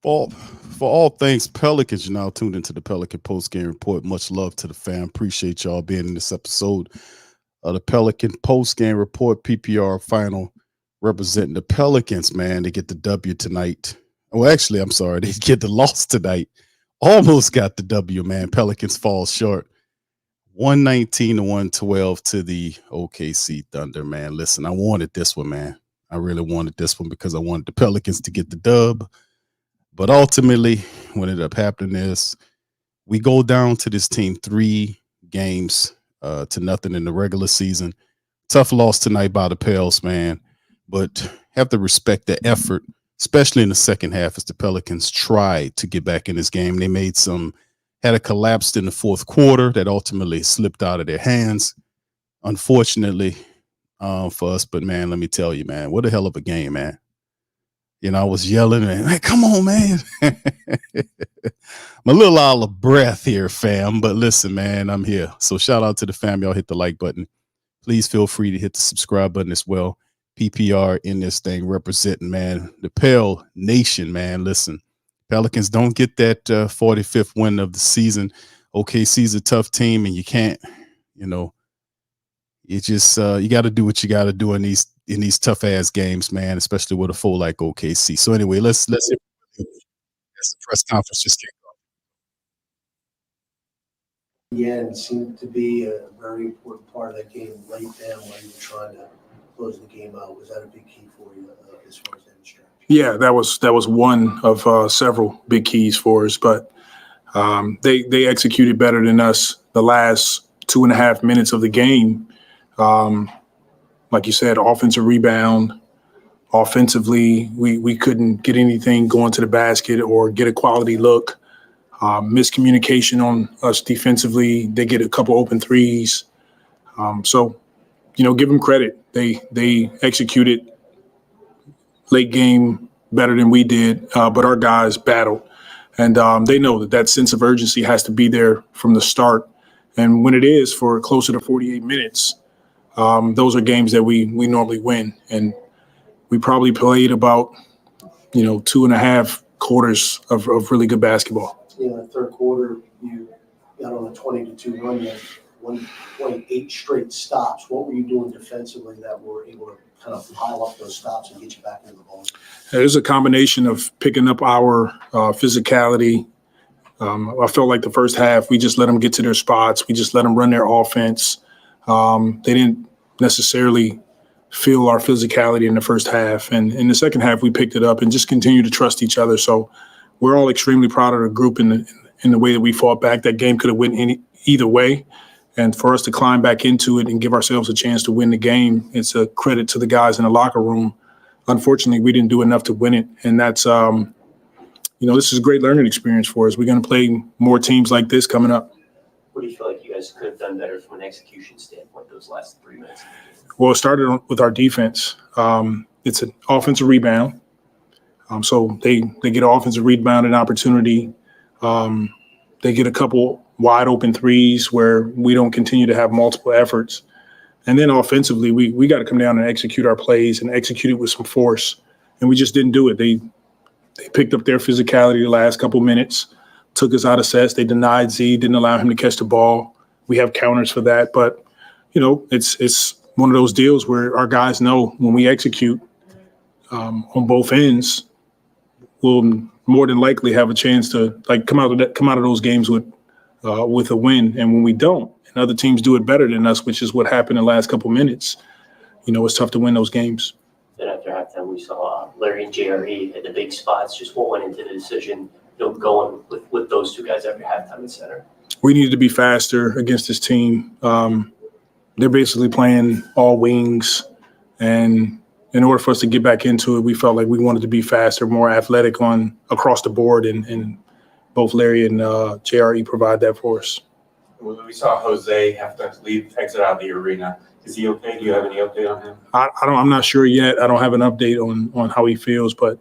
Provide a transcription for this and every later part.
For all things Pelicans, you're now tuned into the Pelican Postgame Report. Much love to the fam. Appreciate y'all being in this episode of the Pelican Postgame Report. PPR Final representing the Pelicans, man. They get the W tonight. Well, actually, I'm sorry. They get the loss tonight. Almost got the W, man. Pelicans fall short. 119 to 112 to the OKC Thunder, man. Listen, I wanted this one, man. I really wanted this one because I wanted the Pelicans to get the dub. But ultimately, what ended up happening is we go down to this team 3 games to nothing in the regular season. Tough loss tonight by the Pels, man. But have to respect the effort, especially in the second half, as the Pelicans tried to get back in this game. They had a collapse in the fourth quarter that ultimately slipped out of their hands, unfortunately, for us. But, man, let me tell you, man, what a hell of a game, man. You know, I was yelling, and hey, come on, man. I'm a little out of breath here, fam. But listen, man, I'm here. So shout out to the fam. Y'all hit the like button. Please feel free to hit the subscribe button as well. PPR in this thing representing, man, the Pel Nation, man. Listen, Pelicans don't get that 45th win of the season. OKC's a tough team, and you can't, you just you got to do what you got to do in these tough ass games, man, especially with a foe like OKC. So anyway, let's as the press conference just kicked off. Yeah, it seemed to be a very important part of that game late down when you were trying to close the game out. Was that a big key for you as far as that strategy? Yeah, that was one of several big keys for us, but they executed better than us the last 2.5 minutes of the game. Like you said, offensive rebound. Offensively, we couldn't get anything going to the basket or get a quality look. Miscommunication on us defensively. They get a couple open threes. So, give them credit. They executed late game better than we did, but our guys battled. And they know that sense of urgency has to be there from the start. And when it is for closer to 48 minutes, those are games that we normally win. And we probably played about, 2.5 quarters of really good basketball. In the third quarter, you got on a 20-2 run. You had 1.8 straight stops. What were you doing defensively that were able to kind of pile up those stops and get you back into the ball? There's a combination of picking up our physicality. I felt like the first half, we just let them get to their spots. We just let them run their offense. They didn't necessarily feel our physicality in the first half. And in the second half, we picked it up and just continued to trust each other. So we're all extremely proud of the group in the way that we fought back. That game could have went either way. And for us to climb back into it and give ourselves a chance to win the game, it's a credit to the guys in the locker room. Unfortunately, we didn't do enough to win it. And that's, this is a great learning experience for us. We're going to play more teams like this coming up. What do you feel like you guys could have done better from an execution standpoint those last 3 minutes? Well, it started with our defense. It's an offensive rebound. So they get an offensive rebound and opportunity. They get a couple wide open threes where we don't continue to have multiple efforts. And then offensively, we got to come down and execute our plays and execute it with some force. And we just didn't do it. They picked up their physicality the last couple minutes, took us out of sets. They denied Z, didn't allow him to catch the ball. We have counters for that. But, it's one of those deals where our guys know when we execute on both ends, we'll more than likely have a chance to come out of those games with a win. And when we don't, and other teams do it better than us, which is what happened in the last couple minutes, it's tough to win those games. Then after halftime, we saw Larry and JRE at the big spots. Just what went into the decision, going with those two guys after halftime in center? We needed to be faster against this team. They're basically playing all wings, and in order for us to get back into it, we felt like we wanted to be faster, more athletic across the board, and both Larry and JRE provide that for us. We saw Jose have to exit out of the arena. Is he okay? Do you have any update on him? I'm not sure yet. I don't have an update on how he feels, but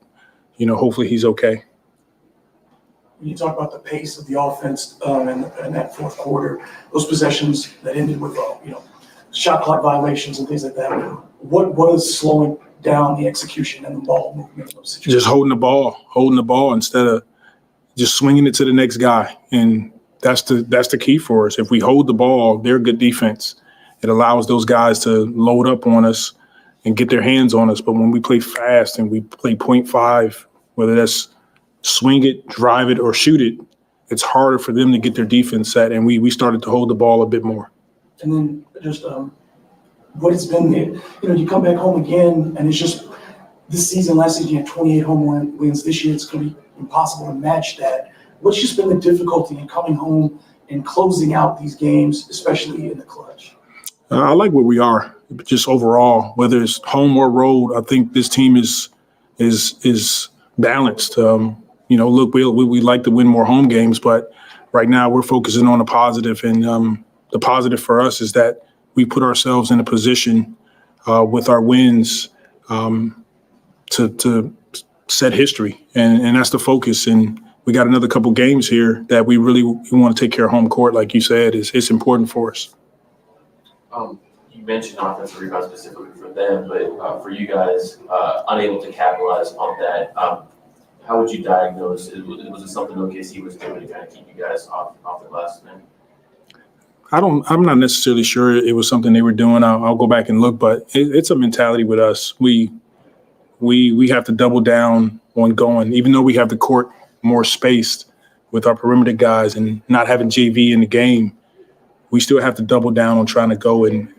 hopefully he's okay. When you talk about the pace of the offense in that fourth quarter, those possessions that ended with shot clock violations and things like that, what is slowing down the execution and the ball movement of those situations? Just holding the ball instead of just swinging it to the next guy. And that's the key for us. If we hold the ball, they're good defense. It allows those guys to load up on us and get their hands on us. But when we play fast and we play 0.5, whether that's swing it, drive it, or shoot it, it's harder for them to get their defense set. And we started to hold the ball a bit more. And then just what it's been there. You come back home again, and it's just this season, last season, you had 28 home wins. This year, it's going to be impossible to match that. What's just been the difficulty in coming home and closing out these games, especially in the clutch? I like where we are, just overall, whether it's home or road. I think this team is balanced. Look, we like to win more home games, but right now we're focusing on the positive, and the positive for us is that we put ourselves in a position with our wins to set history, and that's the focus. And we got another couple games here that we want to take care of home court, like you said. It's important for us. You mentioned offensive rebound specifically for them, but for you guys, unable to capitalize on that, how would you diagnose it? Was it something OKC was doing to kind of keep you guys off the glass? I'm not necessarily sure it was something they were doing. I'll go back and look, but it's a mentality with us. We have to double down on going, even though we have the court more spaced with our perimeter guys and not having JV in the game, we still have to double down on trying to go, and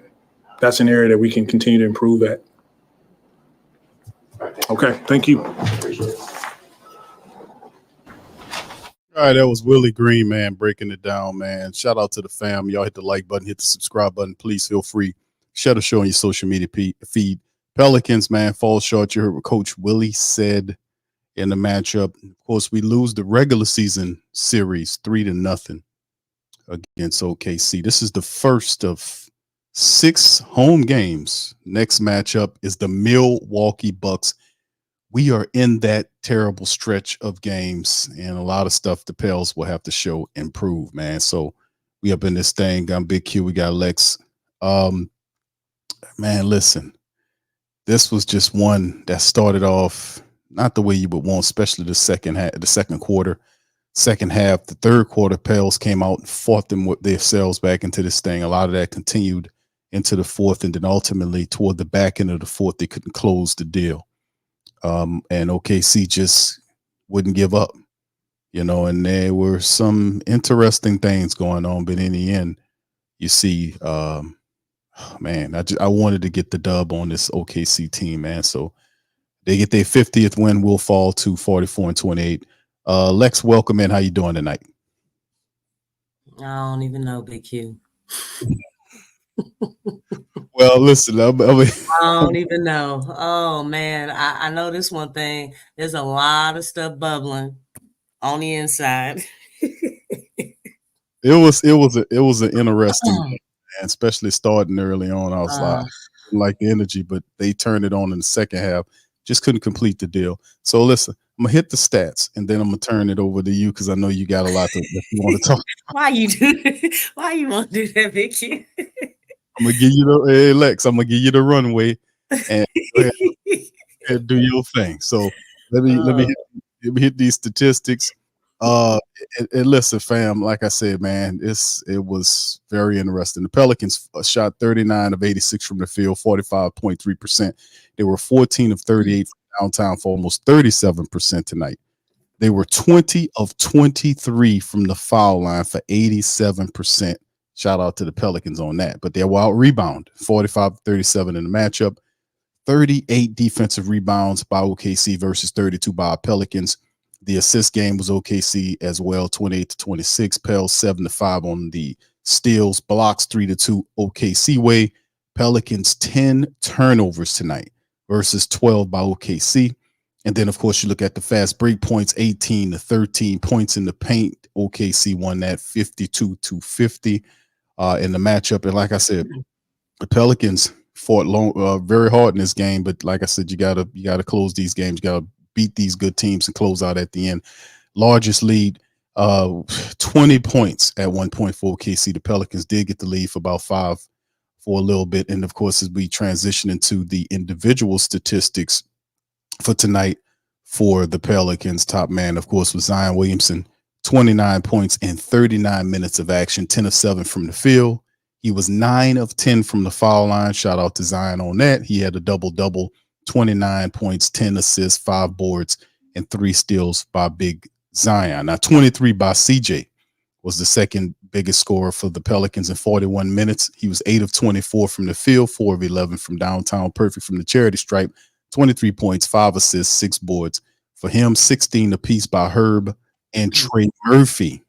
that's an area that we can continue to improve at. Okay, thank you. Appreciate it. All right, that was Willie Green, man, breaking it down, man. Shout out to the fam. Y'all hit the like button, hit the subscribe button. Please feel free. Share the show on your social media feed. Pelicans, man, fall short. You heard what Coach Willie said in the matchup. Of course, we lose the regular season series 3-0 against OKC. This is the first of 6 home games. Next matchup is the Milwaukee Bucks. We are in that terrible stretch of games, and a lot of stuff the Pels will have to show improve, man. So we up in this thing. Got Big Q. We got Lex. Man, listen, this was just one that started off not the way you would want, especially the second quarter. Second half, the third quarter, Pels came out and fought themselves back into this thing. A lot of that continued into the fourth, and then ultimately toward the back end of the fourth, they couldn't close the deal. And OKC just wouldn't give up, and there were some interesting things going on. But in the end, you see, man, I wanted to get the dub on this OKC team, man. So they get their 50th win. We'll fall to 44-28. Lex, welcome in. How you doing tonight? I don't even know, Big Q. Well, listen, I don't even know. Oh man, I know this one thing. There's a lot of stuff bubbling on the inside. it was an interesting game, man, especially starting early on. I was like the energy, but they turned it on in the second half. Just couldn't complete the deal. So listen, I'm gonna hit the stats, and then I'm gonna turn it over to you because I know you got a lot that you want to talk. Why you want to do that, Big Q? I'm gonna give you Lex. I'm gonna give you the runway and go ahead and do your thing. So let me hit these statistics. And listen, fam, like I said, man, it was very interesting. The Pelicans shot 39 of 86 from the field, 45.3%. They were 14 of 38 from downtown for almost 37% tonight. They were 20 of 23 from the foul line for 87%. Shout out to the Pelicans on that. But they're wild rebound, 45-37 in the matchup. 38 defensive rebounds by OKC versus 32 by Pelicans. The assist game was OKC as well, 28-26. Pels 7-5 on the steals. Blocks 3-2 OKC way. Pelicans 10 turnovers tonight versus 12 by OKC. And then, of course, you look at the fast break points, 18-13 points in the paint. OKC won that 52-50 in the matchup. And like I said, the Pelicans fought very hard in this game. But like I said, you gotta close these games. You gotta beat these good teams and close out at the end. Largest lead, 20 points at one point for OKC. The Pelicans did get the lead for about for a little bit. And of course, as we transition into the individual statistics for tonight for the Pelicans, top man, of course, was Zion Williamson, 29 points in 39 minutes of action, 10 of 7 from the field. He was 9 of 10 from the foul line. Shout out to Zion on that. He had a double-double, 29 points, 10 assists, 5 boards, and 3 steals by Big Zion. Now, 23 by CJ was the second biggest scorer for the Pelicans in 41 minutes. He was 8 of 24 from the field, 4 of 11 from downtown, perfect from the charity stripe, 23 points, 5 assists, 6 boards. For him, 16 apiece by Herb and Trey Murphy.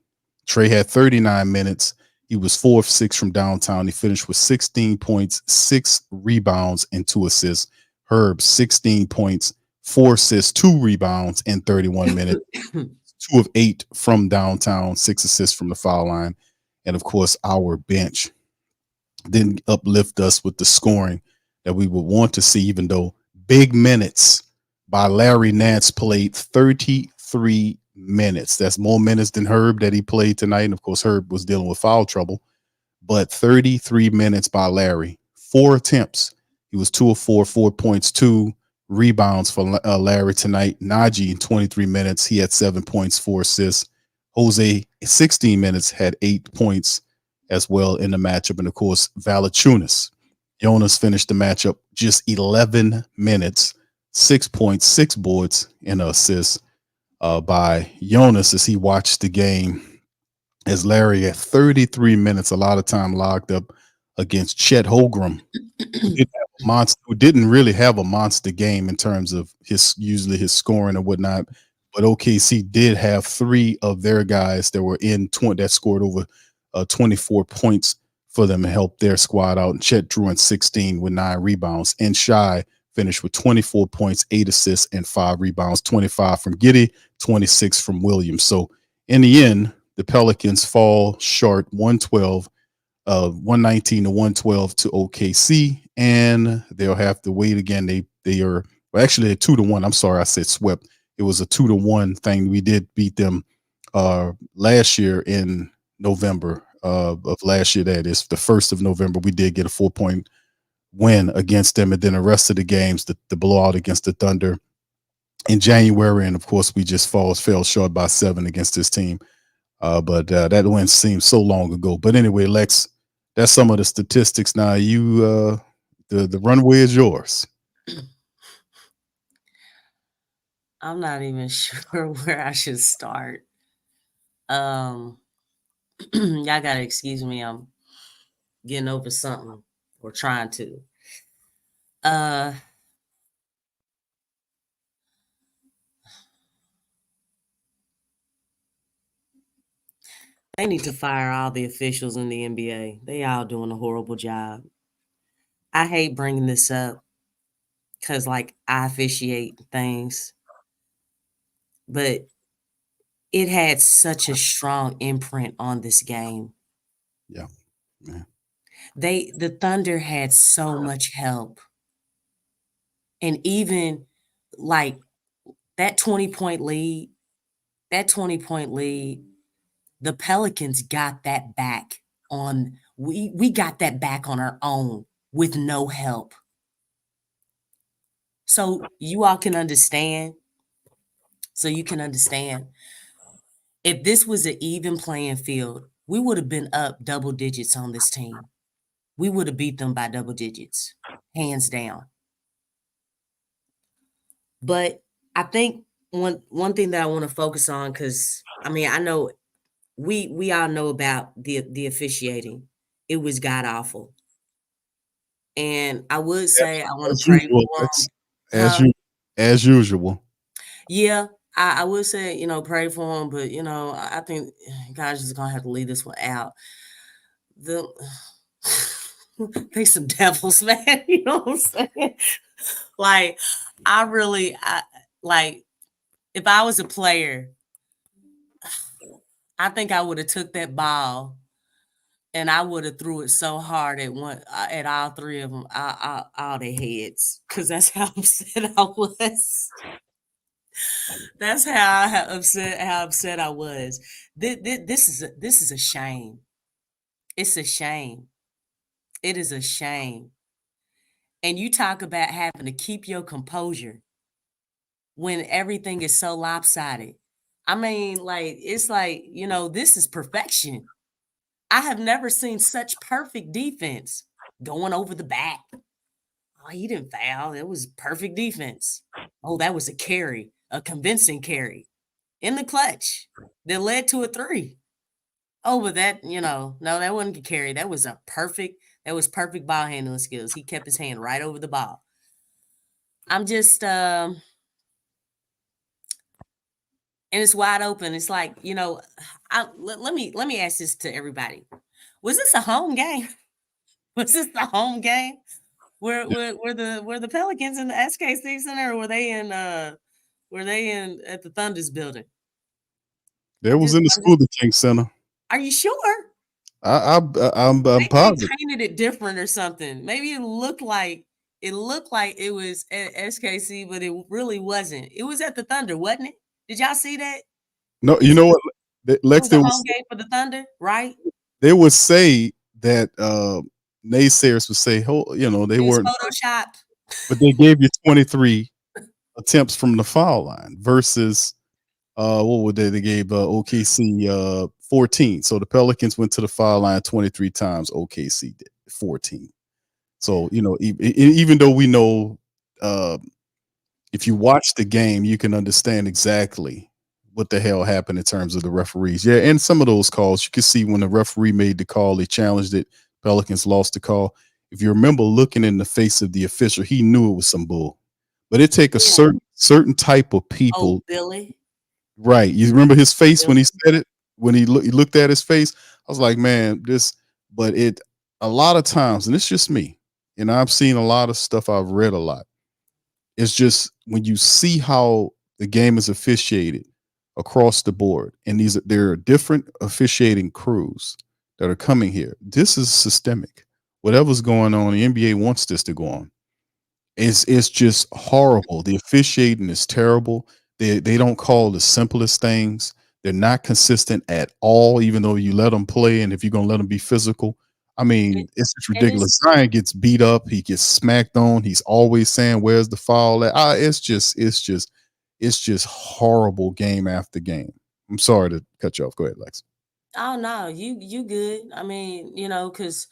Trey had 39 minutes. He was 4 of 6 from downtown. He finished with 16 points, 6 rebounds, and 2 assists. Herb, 16 points, 4 assists, 2 rebounds in 31 minutes. 2 of 8 from downtown, 6 assists from the foul line. And of course, our bench didn't uplift us with the scoring that we would want to see, even though big minutes by Larry Nance played 33 minutes. That's more minutes than Herb that he played tonight. And of course, Herb was dealing with foul trouble, but 33 minutes by Larry, 4 attempts. He was 2 of 4, 4 points, 2 rebounds for Larry tonight. Najee in 23 minutes, he had 7 points, 4 assists. Jose, 16 minutes, had 8 points as well in the matchup. And of course, Valanciunas. Jonas finished the matchup just 11 minutes, 6 points, 6 boards, and an assist by Jonas as he watched the game as Larry had 33 minutes, a lot of time locked up against Chet Holmgren, who didn't really have a monster game in terms of usually his scoring and whatnot. But OKC did have 3 of their guys that were in that scored over 24 points for them and helped their squad out. And Chet drew in 16 with 9 rebounds. And Shai finished with 24 points, 8 assists, and 5 rebounds, 25 from Giddey, 26 from Williams. So in the end, the Pelicans fall short 119 to 112 to OKC, and they'll have to wait again. They are actually a 2-1. I'm sorry, I said swept. It was a 2-1 thing. We did beat them last year in November of last year. That is the 1st of November. We did get a 4-point win against them, and then the rest of the games, the blowout against the Thunder in January, and of course we just fell short by 7 against this team. But that win seems so long ago. But anyway, Lex, that's some of the statistics. Now you, the runway is yours. I'm not even sure where I should start. Y'all gotta excuse me. I'm getting over something or trying to. They need to fire all the officials in the NBA. They all doing a horrible job. I hate bringing this up because, like, I officiate things, but it had such a strong imprint on this game. Yeah. The Thunder had so much help. And even like that 20-point lead, the Pelicans got that back on, we got that back on our own with no help. So you all can understand. If this was an even playing field, we would have been up double digits on this team. We would have beat them by double digits, hands down. But I think one thing that I want to focus on, because I mean, I know we all know about the officiating. It was god awful. And I would say I want to pray for them. As usual. Yeah, I would say, pray for them, but I think God's just gonna have to leave this one out. They some devils, man. You know what I'm saying? Like, if I was a player, I think I would have took that ball and I would have threw it so hard at all 3 of them, all their heads, because that's how upset I was. That's how upset I was. This is a shame. It's a shame. It is a shame. And you talk about having to keep your composure when everything is so lopsided. I mean, like, it's like, this is perfection. I have never seen such perfect defense going over the back. Oh, he didn't foul. It was perfect defense. Oh, that was a carry, a convincing carry in the clutch that led to a 3. Oh, but that, no, that wasn't a carry. That was perfect ball handling skills. He kept his hand right over the ball. I'm just, and it's wide open. It's like, let me ask this to everybody. Was this a home game? Was this the home game? Were the Pelicans in the SKC Center, or were they in at the Thunder's building? That was in the School of King Center. Are you sure? I'm Maybe positive. they painted it different or something. Maybe it looked like it was at SKC, but it really wasn't. It was at the Thunder, wasn't it? Did y'all see that? No, you know what? It was a home game for the Thunder, right? They would say that naysayers would say, they weren't photoshopped, but they gave you 23 attempts from the foul line versus what would they gave OKC 14. So the Pelicans went to the foul line 23 times. OKC did 14. So even though we know if you watch the game, you can understand exactly what the hell happened in terms of the referees. Yeah, and some of those calls, you can see when the referee made the call, they challenged it. Pelicans lost the call. If you remember looking in the face of the official, he knew it was some bull. But it take a certain type of people. Oh, Billy. Right. You remember his face when he said it? When he looked at his face? I was like, man, a lot of times, and it's just me, I've seen a lot of stuff, I've read a lot. It's just when you see how the game is officiated across the board, and there are different officiating crews that are coming here. This is systemic. Whatever's going on, the NBA wants this to go on. It's just horrible. The officiating is terrible. They don't call the simplest things. They're not consistent at all, even though you let them play, and if you're gonna let them be physical. I mean, it's just ridiculous. Zion gets beat up. He gets smacked on. He's always saying, "Where's the foul?" It's just horrible game after game. I'm sorry to cut you off. Go ahead, Lex. Oh no, you good. I mean, because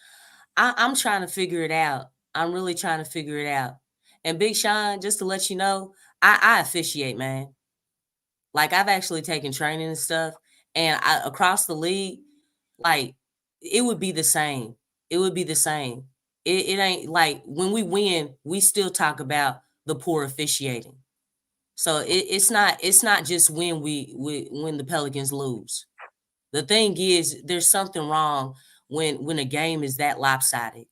I'm trying to figure it out. I'm really trying to figure it out. And Big Sean, just to let you know, I officiate, man. Like, I've actually taken training and stuff, and across the league, like, it would be the same. It would be the same. It ain't like when we win, we still talk about the poor officiating. So it's not just when when the Pelicans lose. The thing is, there's something wrong when a game is that lopsided.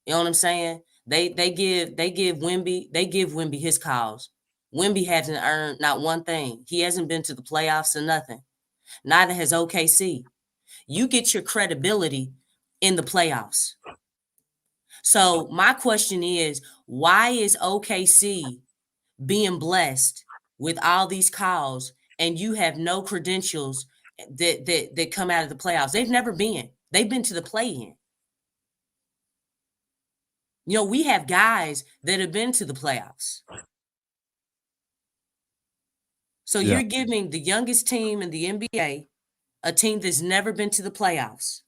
You know what I'm saying? They give Wemby his calls. Wemby hasn't earned not one thing. He hasn't been to the playoffs or nothing. Neither has OKC. You get your credibility in the playoffs. So my question is, why is OKC being blessed with all these calls and you have no credentials that come out of the playoffs? They've never been. They've been to the play-in. We have guys that have been to the playoffs. So you're giving the youngest team in the NBA a team that's never been to the playoffs.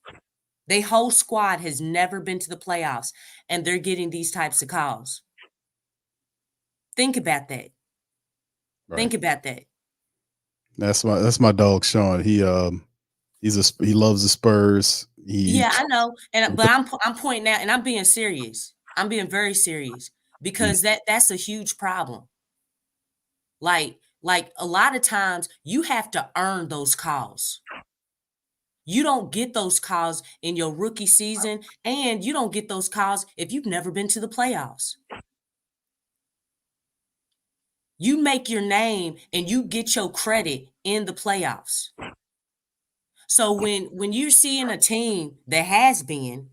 Their whole squad has never been to the playoffs, and they're getting these types of calls. Think about that. Right. Think about that. That's my dog, Sean. He loves the Spurs. I know, but I'm pointing out, and I'm being serious. I'm being very serious because that's a huge problem. Like a lot of times you have to earn those calls. You don't get those calls in your rookie season, and you don't get those calls if you've never been to the playoffs. You make your name and you get your credit in the playoffs. So when you're seeing a team that has been,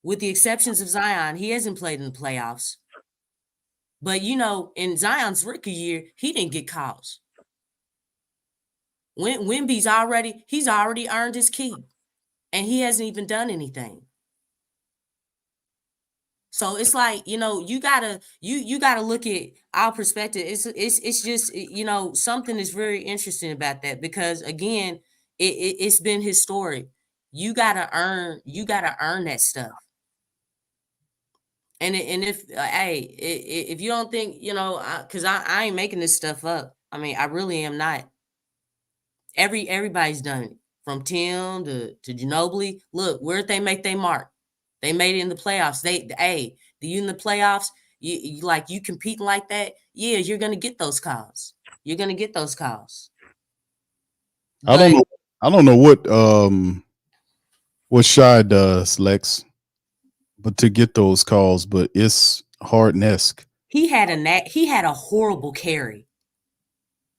with the exceptions of Zion, he hasn't played in the playoffs. But, in Zion's rookie year, he didn't get calls. Wemby's he's already earned his keep, and he hasn't even done anything. So it's like, you gotta look at our perspective. It's just, something is very interesting about that, because again, it's been historic. You gotta earn that stuff. And if if you don't think, because I ain't making this stuff up. I mean, I really am not. Everybody's done it, from Tim to Ginobili. Look, where'd they make their mark? They made it in the playoffs. You in the playoffs, you competing like that, yeah, you're gonna get those calls. You're gonna get those calls. I don't know what Shy does, Lex, but to get those calls, but it's Harden-esque. He had a horrible carry.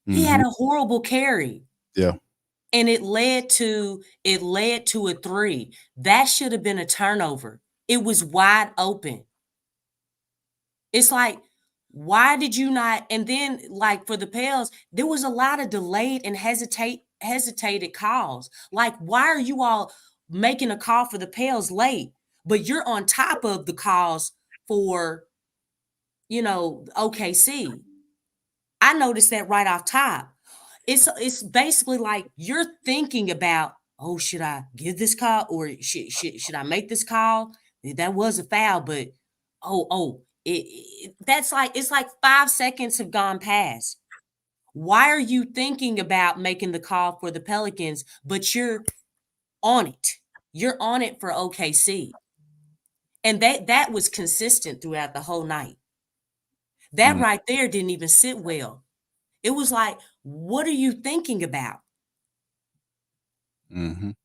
He had a horrible carry. Yeah. And it led to a 3. That should have been a turnover. It was wide open. It's like, why did you not? And then, like, for the Pels, there was a lot of delayed and hesitated calls. Like, why are you all making a call for the Pels late, but you're on top of the calls for, OKC? I noticed that right off top. It's basically like you're thinking about, oh, should I give this call, or should I make this call? That was a foul, but that's like, it's like 5 seconds have gone past. Why are you thinking about making the call for the Pelicans, but you're on it? You're on it for OKC. And that was consistent throughout the whole night. That right there didn't even sit well. It was like, what are you thinking about?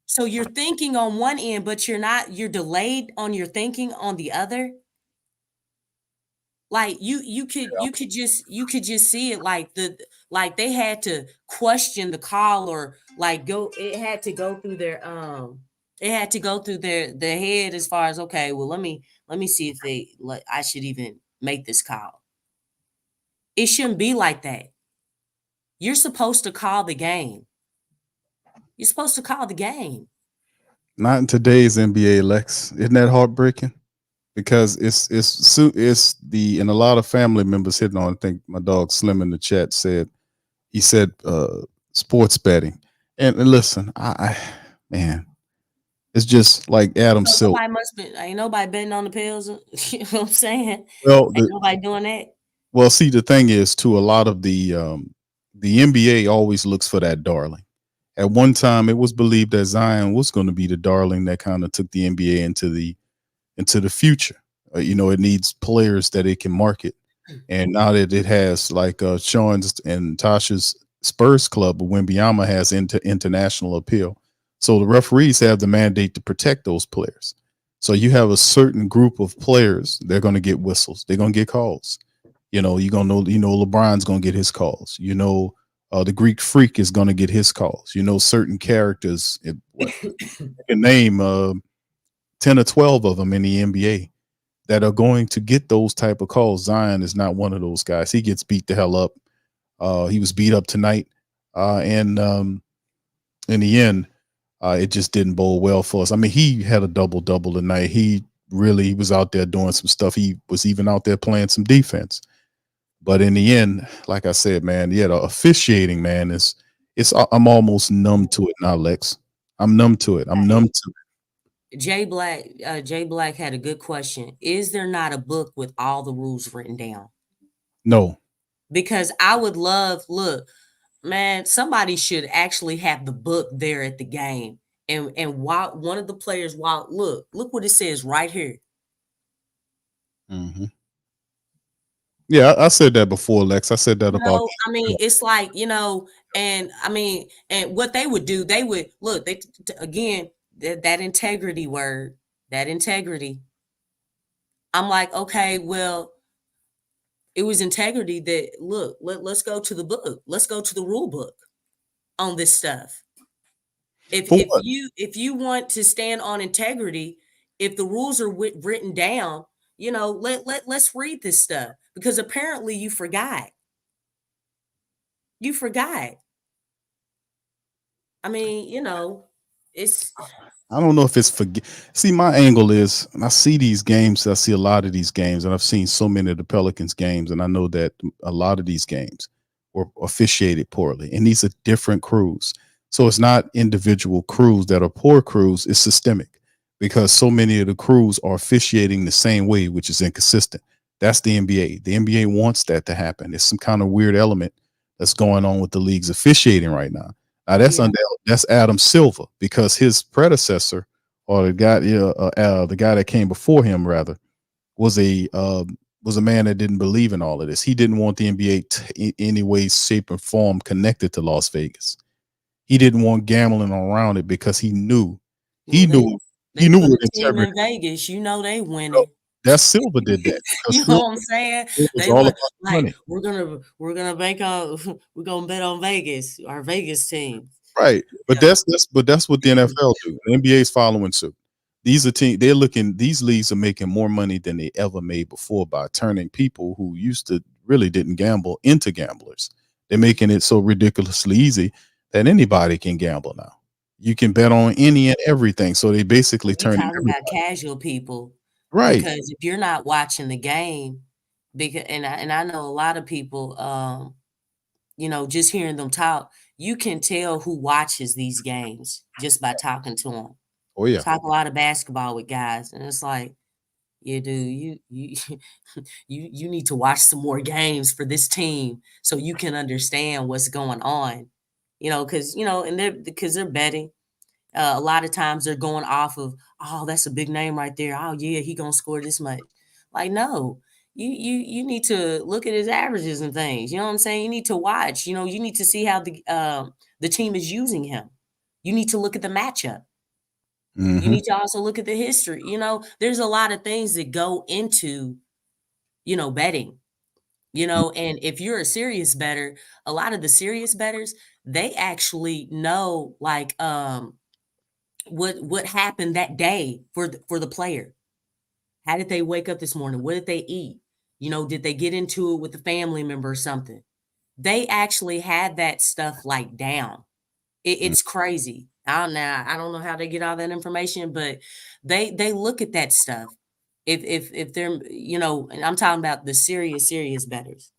So you're thinking on one end, but you're delayed on your thinking on the other. Like you could just see it, like they had to question the call, or like it had to go through their head, as far as, okay, well, let me see if I should even make this call. It shouldn't be like that. You're supposed to call the game. You're supposed to call the game. Not in today's NBA, Lex. Isn't that heartbreaking? Because and a lot of family members hitting on. I think my dog Slim in the chat said sports betting. And listen, man, it's just like Adam Silk. Ain't nobody betting on the Pels. You know what I'm saying? Well, ain't nobody doing that. Well, see, the thing is, too, a lot of the NBA always looks for that darling. At one time, it was believed that Zion was going to be the darling that kind of took the NBA into the future. It needs players that it can market, and now that it has, like, Sean's and Tasha's Spurs club, Wembyama has international appeal. So the referees have the mandate to protect those players. So you have a certain group of players, they're going to get whistles, they're going to get calls. You're gonna know, LeBron's gonna get his calls. The Greek Freak is gonna get his calls. Certain characters, you can name 10 or 12 of them in the NBA that are going to get those type of calls. Zion is not one of those guys. He gets beat the hell up. He was beat up tonight, and in the end, it just didn't bode well for us. I mean, he had a double-double tonight. He was out there doing some stuff. He was even out there playing some defense. But in the end, like I said, man, the officiating, man, I'm almost numb to it now, Lex. I'm numb to it. Jay Black had a good question. Is there not a book with all the rules written down? No. Because I would look, man, somebody should actually have the book there at the game. And while one of the players, look what it says right here. Yeah, I said that before, Lex. I said that about. I mean, it's like, and I mean, and what they would do, they would look. Again, that integrity word, that integrity. I'm like, okay, well, it was integrity that, look, let's go to the book. Let's go to the rule book on this stuff. If you want to stand on integrity, if the rules are written down, let's read this stuff, because apparently you forgot. I mean, it's I don't know if it's see, my angle is, and I see these games, I see a lot of these games, and I've seen so many of the Pelicans games, and I know that a lot of these games were officiated poorly, and these are different crews. So it's not individual crews that are poor crews, it's systemic because so many of the crews are officiating the same way, which is inconsistent. That's the NBA. The NBA wants that to happen. It's some kind of weird element that's going on with the league's officiating right now. Yeah. That's Adam Silver because his predecessor or the guy that came before him rather was a man that didn't believe in all of this. He didn't want the NBA in any way, shape, or form connected to Las Vegas. He didn't want gambling around it because he knew They what put a team integrity. in Vegas, you know they No, winning. that Silver did that because You know what I'm saying? it was They all were about like, money. we're gonna bank on we're gonna bet on Vegas, our Vegas team. Right. But Yeah. that's what the NFL do. The NBA is following suit. These leagues are making more money than they ever made before by turning people who used to really didn't gamble into gamblers. They're making it so ridiculously easy that anybody can gamble now. You can bet on any and everything. So they basically We turning talking about everybody. casual people Right. because if you're not watching the game, because and I know a lot of people, just hearing them talk, you can tell who watches these games just by talking to them. Oh yeah. Talk a lot of basketball with guys, and it's like, yeah, dude, you you need to watch some more games for this team so you can understand what's going on. Because and they're betting. A lot of times they're going off of, oh, that's a big name right there. Oh yeah, he gonna score this much. Like, no, you need to look at his averages and things. You know what I'm saying? You need to watch. You need to see how the team is using him. You need to look at the matchup. You Mm-hmm. need to also look at the history. There's a lot of things that go into betting. And if you're a serious bettor, a lot of the serious bettors, they actually know like what happened that day for the player. How did they wake up this morning? What did they eat? Did they get into it with a family member or something? They actually had that stuff like down. It's crazy. I don't know how they get all that information, but they look at that stuff. If they're and I'm talking about the serious bettors.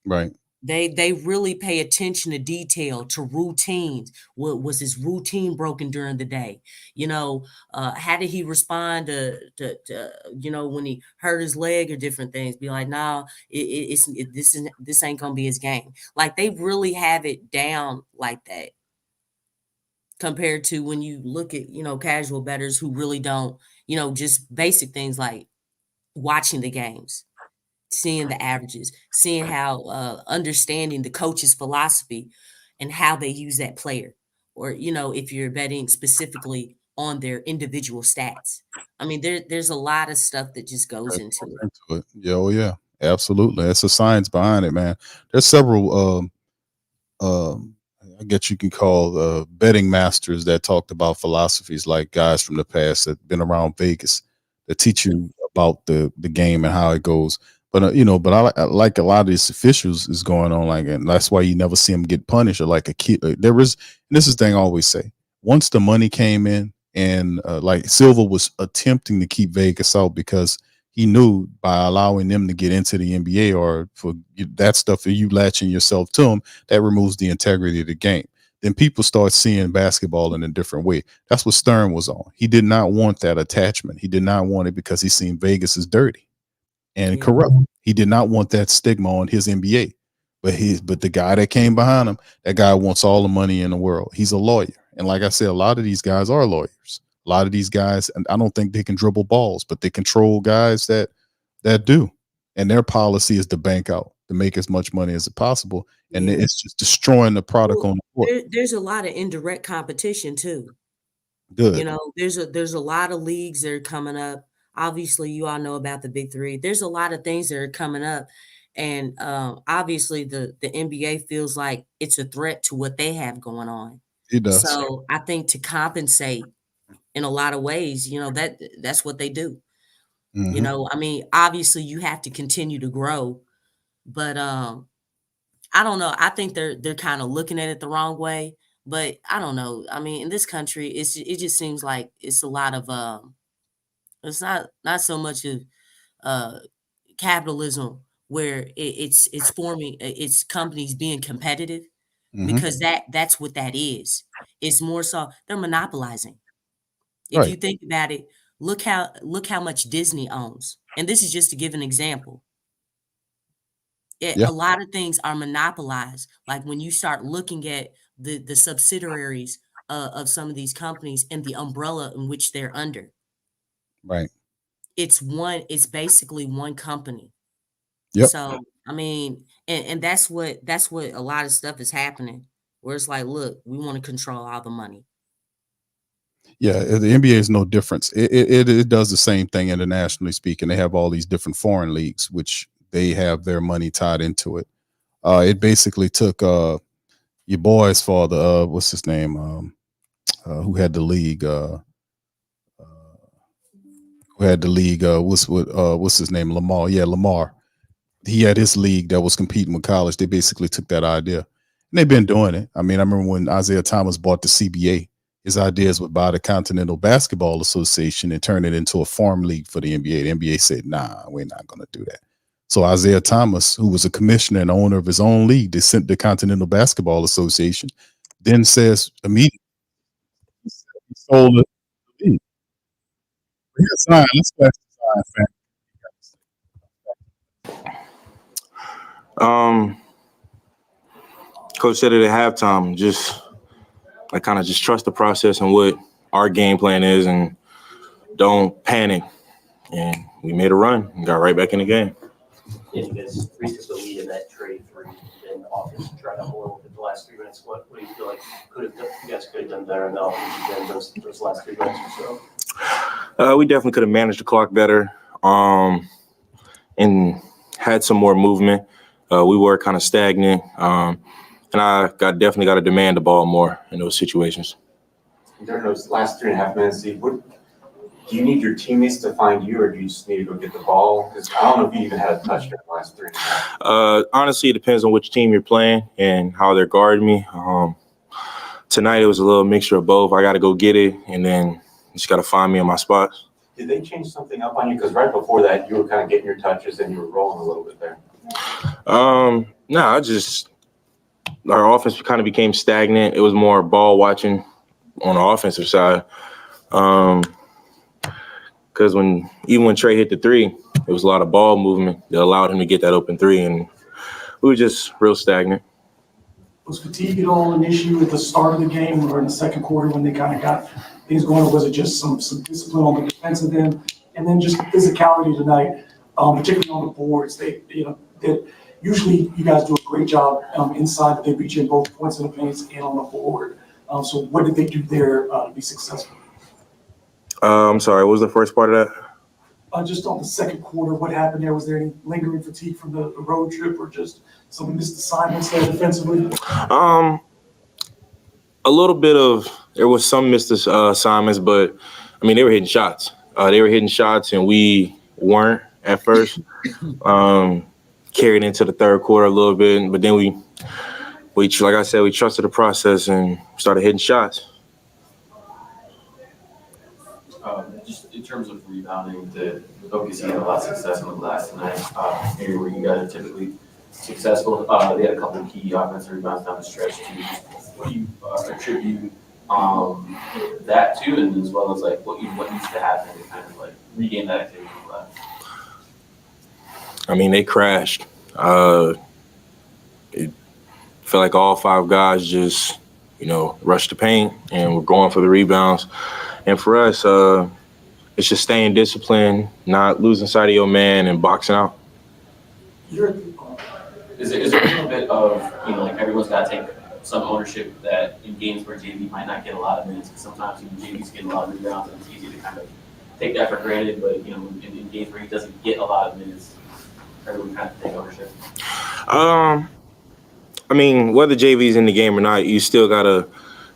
Right. They really pay attention to detail, to routines. What was his routine broken during the day? How did he respond to when he hurt his leg or different things? Be like, nah, this ain't gonna be his game. Like they really have it down like that. Compared to when you look at casual bettors who really don't, just basic things like watching the games, seeing the averages, seeing how understanding the coach's philosophy and how they use that player. Or, if you're betting specifically on their individual stats. I mean, there's a lot of stuff that just goes into it. Into it. Yeah, oh yeah. Absolutely. It's a science behind it, man. There's several I guess you can call betting masters that talked about philosophies, like guys from the past that been around Vegas that teach you about the game and how it goes. But but I like a lot of these officials is going on like, and that's why you never see them get punished or like a kid. There was, and this is the thing I always say. Once the money came in, and like Silver was attempting to keep Vegas out because he knew by allowing them to get into the NBA or for that stuff, for you latching yourself to them, that removes the integrity of the game. Then people start seeing basketball in a different way. That's what Stern was on. He did not want that attachment. He did not want it because he seen Vegas as dirty and Yeah. corrupt. He did not want that stigma on his NBA. But the guy that came behind him, that guy wants all the money in the world. He's a lawyer. And like I said, a lot of these guys are lawyers. A lot of these guys, and I don't think they can dribble balls, but they control guys that do. And their policy is to bank out, to make as much money as possible. And Yeah. it's just destroying the product Well, on the court. there's a lot of indirect competition too. Good. There's a lot of leagues that are coming up. Obviously, you all know about the big three. There's a lot of things that are coming up. And obviously the NBA feels like it's a threat to what they have going on. It does. So I think to compensate in a lot of ways, that's what they do. Mhm. I mean, obviously you have to continue to grow, but I don't know. I think they're kind of looking at it the wrong way. But I don't know. I mean, in this country, it just seems like it's a lot of it's not so much of uh capitalism where it's forming it's companies being competitive Hmm. because that's what that is. It's more so they're monopolizing. If you Right. think about it, look how much Disney owns. And this is just to give an example. Yeah. A lot of things are monopolized. Like when you start looking at the subsidiaries of some of these companies and the umbrella in which they're under, Right. it's basically one company. Yep. So I mean, and that's what a lot of stuff is happening. Where it's like, look, we want to control all the money. Yeah. The NBA is no difference. It does the same thing internationally speaking. They have all these different foreign leagues, which they have their money tied into it. It basically took your boy's father, what's his name, who had the league, what's his name, Lamar. Yeah, Lamar. He had his league that was competing with college. They basically took that idea and they've been doing it. I mean, I remember when Isaiah Thomas bought the CBA, his ideas would buy the Continental Basketball Association and turn it into a farm league for the NBA. The NBA said, nah, we're not going to do that. So Isaiah Thomas, who was a commissioner and owner of his own league, they sent the Continental Basketball Association, then says immediately he sold the league. Here's Zion. Let's go to Zion, fan. Coach said it at halftime. I kind of just trust the process and what our game plan is, and don't panic. And we made a run and got right back in the game. Yeah, you guys reached the lead in that trade three, and the offense dried up a little bit the last 3 minutes. What do you feel like you guys could have done better in the offensive end those last 3 minutes or so? We definitely could have managed the clock better, and had some more movement. We were kind of stagnant, and I definitely got to demand the ball more in those situations. During those last 3.5 minutes, do you need your teammates to find you, or do you just need to go get the ball? Because I don't know if you even had a touch during the last 3.5. Honestly, it depends on which team you're playing and how they're guarding me. Tonight it was a little mixture of both. I got to go get it, and then just got to find me in my spots. Did they change something up on you? Because right before that, you were kind of getting your touches and you were rolling a little bit there. No, our offense kind of became stagnant. It was more ball watching on the offensive side. Because even when Trey hit the three, it was a lot of ball movement that allowed him to get that open three, and we were just real stagnant. Was fatigue at all an issue at the start of the game or in the second quarter when they kind of got things going, or was it just some discipline on the defensive end? And then just physicality tonight, particularly on the boards. That usually you guys do a great job inside, but they beat you in both points of the paint and on the board. So what did they do there to be successful? I'm sorry, what was the first part of that? Just on the second quarter, what happened there? Was there any lingering fatigue from the road trip or just some missed assignments there defensively? A little bit there was some missed assignments, but I mean, they were hitting shots. And we weren't at first. Carried into the third quarter a little bit, but then we like I said, we trusted the process and started hitting shots. Just in terms of rebounding, the OKC had a lot of success in the glass tonight. Maybe where you guys are typically successful. They had a couple of key offensive rebounds down the stretch too. What do you attribute that to, and as well as like what needs to happen to kind of like regain that activity in the glass? I mean, they crashed. It felt like all five guys just, rushed the paint and were going for the rebounds. And for us, it's just staying disciplined, not losing sight of your man, and boxing out. Is there a little bit of, like everyone's got to take some ownership that in games where JV might not get a lot of minutes, because sometimes JV's getting a lot of rebounds and it's easy to kind of take that for granted, but in games where he doesn't get a lot of minutes, everyone kind of take ownership. I mean, whether JV's in the game or not, you still got to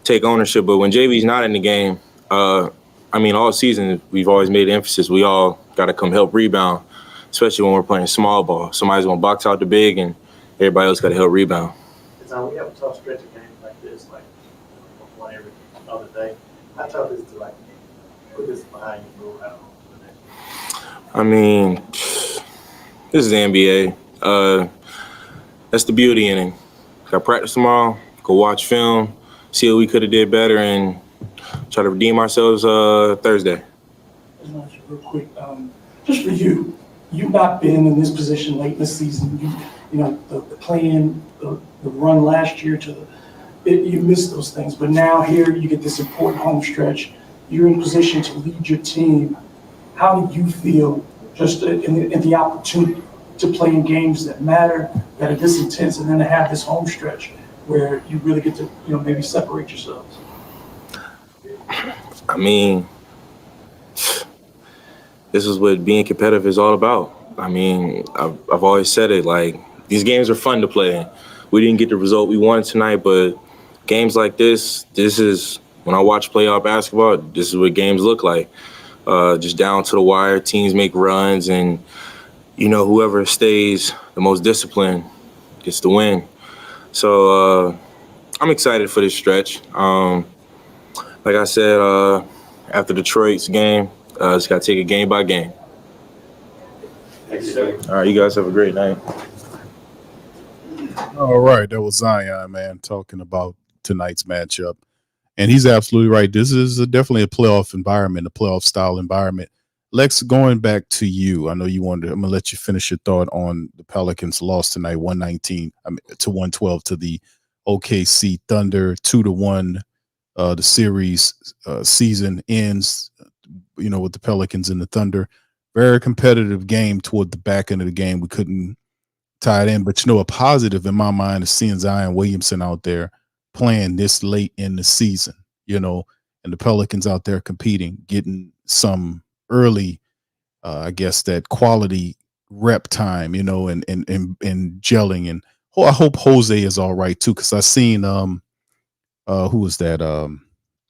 take ownership. But when JV's not in the game, all season we've always made emphasis. We all got to come help rebound, especially when we're playing small ball. Somebody's going to box out the big and everybody else got to help rebound. We have a tough stretch of games like this, like other day. How tough is it to like put this behind you and go out to the next game? I mean, this is the NBA. That's the beauty in it. Got practice tomorrow. Go watch film, see what we could have did better, and try to redeem ourselves Thursday. Just want to real quick, just for you, you've not been in this position late in the season. You know, the plan, the run last year you missed those things. But now here you get this important home stretch. You're in position to lead your team. How do you feel just in the opportunity to play in games that matter, that are this intense, and then to have this home stretch where you really get to, maybe separate yourselves? I mean, this is what being competitive is all about. I mean, I've always said it, like, these games are fun to play. We didn't get the result we wanted tonight, but games like this is, when I watch playoff basketball, this is what games look like. Just down to the wire, teams make runs, and, whoever stays the most disciplined gets the win. So I'm excited for this stretch. Like I said, after Detroit's game, just got to take it game by game. Thanks, sir. All right, you guys have a great night. All right, that was Zion, man, talking about tonight's matchup. And he's absolutely right. This is definitely a playoff environment, a playoff style environment. Lex, going back to you, I know you wanted. I'm gonna let you finish your thought on the Pelicans' loss tonight, 119 to 112 to the OKC Thunder, 2-1. The series season ends, with the Pelicans and the Thunder. Very competitive game toward the back end of the game. We couldn't tie it in, but a positive in my mind is seeing Zion Williamson out there playing this late in the season, and the Pelicans out there competing, getting some early, I guess, that quality rep time, and gelling. And I hope Jose is all right too, because I seen who was that?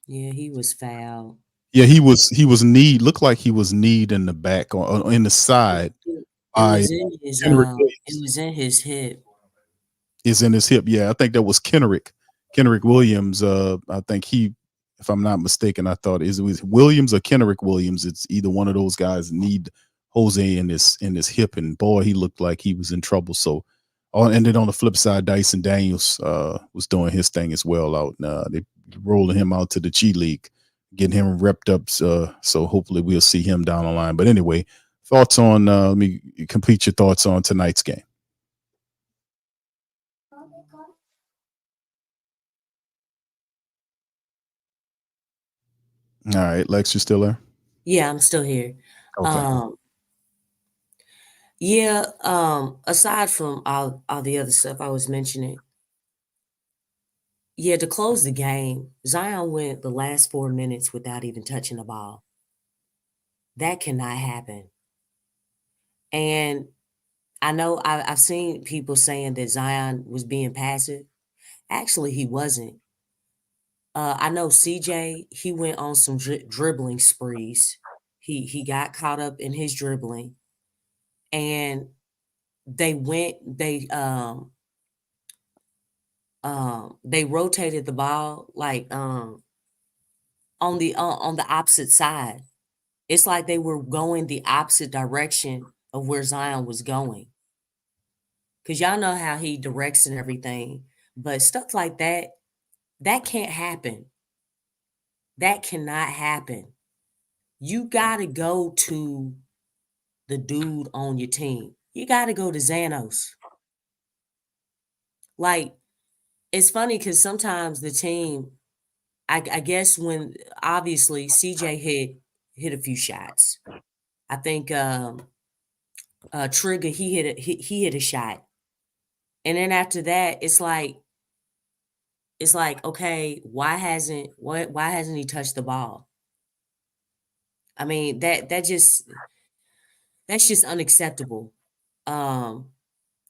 Yeah, he was fouled. Yeah, he was kneed. Looked like he was kneed in the back or in the side. It was in his hip. Is in his hip. Yeah, I think that was Kenrick Williams. I think if I'm not mistaken, I thought it was Williams or Kenrick Williams. It's either one of those guys need Jose in his hip, and boy, he looked like he was in trouble. So, and then on the flip side, Dyson Daniels was doing his thing as well out. They rolling him out to the G League, getting him repped up. So hopefully we'll see him down the line. But anyway, thoughts on? Let me complete your thoughts on tonight's game. All right, Lex, you still there? Yeah, I'm still here. Okay. Aside from all the other stuff I was mentioning, to close the game, Zion went the last 4 minutes without even touching the ball. That cannot happen. And I know I've seen people saying that Zion was being passive. Actually, he wasn't. I know CJ, he went on some dribbling sprees. He got caught up in his dribbling, and they rotated the ball like on the opposite side. It's like they were going the opposite direction of where Zion was going. Cause y'all know how he directs and everything, but stuff like that can't happen. That cannot happen. You gotta go to the dude on your team. You gotta go to Xanos. Like, it's funny because sometimes the team, I guess when obviously CJ hit a few shots. I think Trigger he hit a shot, and then after that it's like okay, why hasn't he touched the ball? I mean that's just unacceptable, and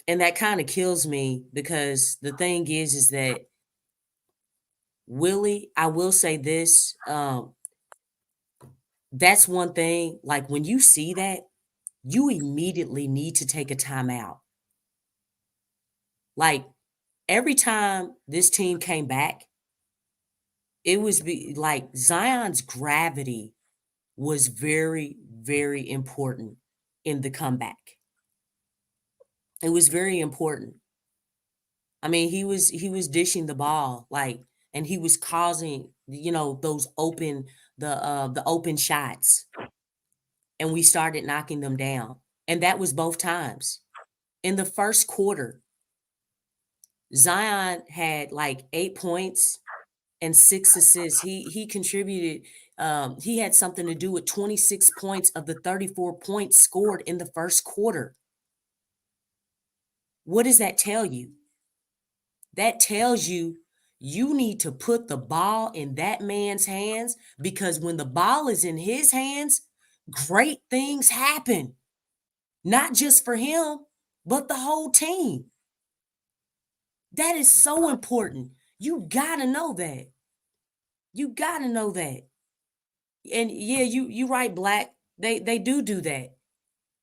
that kind of kills me because the thing is that Willie, I will say this, that's one thing. Like when you see that, you immediately need to take a timeout. Like every time this team came back, it was like Zion's gravity was very, very important in the comeback. It was very important. I mean, he was dishing the ball like, and he was causing, those the open shots, and we started knocking them down. And that was both times. In the first quarter, Zion had like 8 points and 6 assists. He contributed. He had something to do with 26 points of the 34 points scored in the first quarter. What does that tell you? That tells you you need to put the ball in that man's hands, because when the ball is in his hands, great things happen. Not just for him, but the whole team. That is so important. You gotta know that. You gotta know that. And yeah, you right, Black. They do that.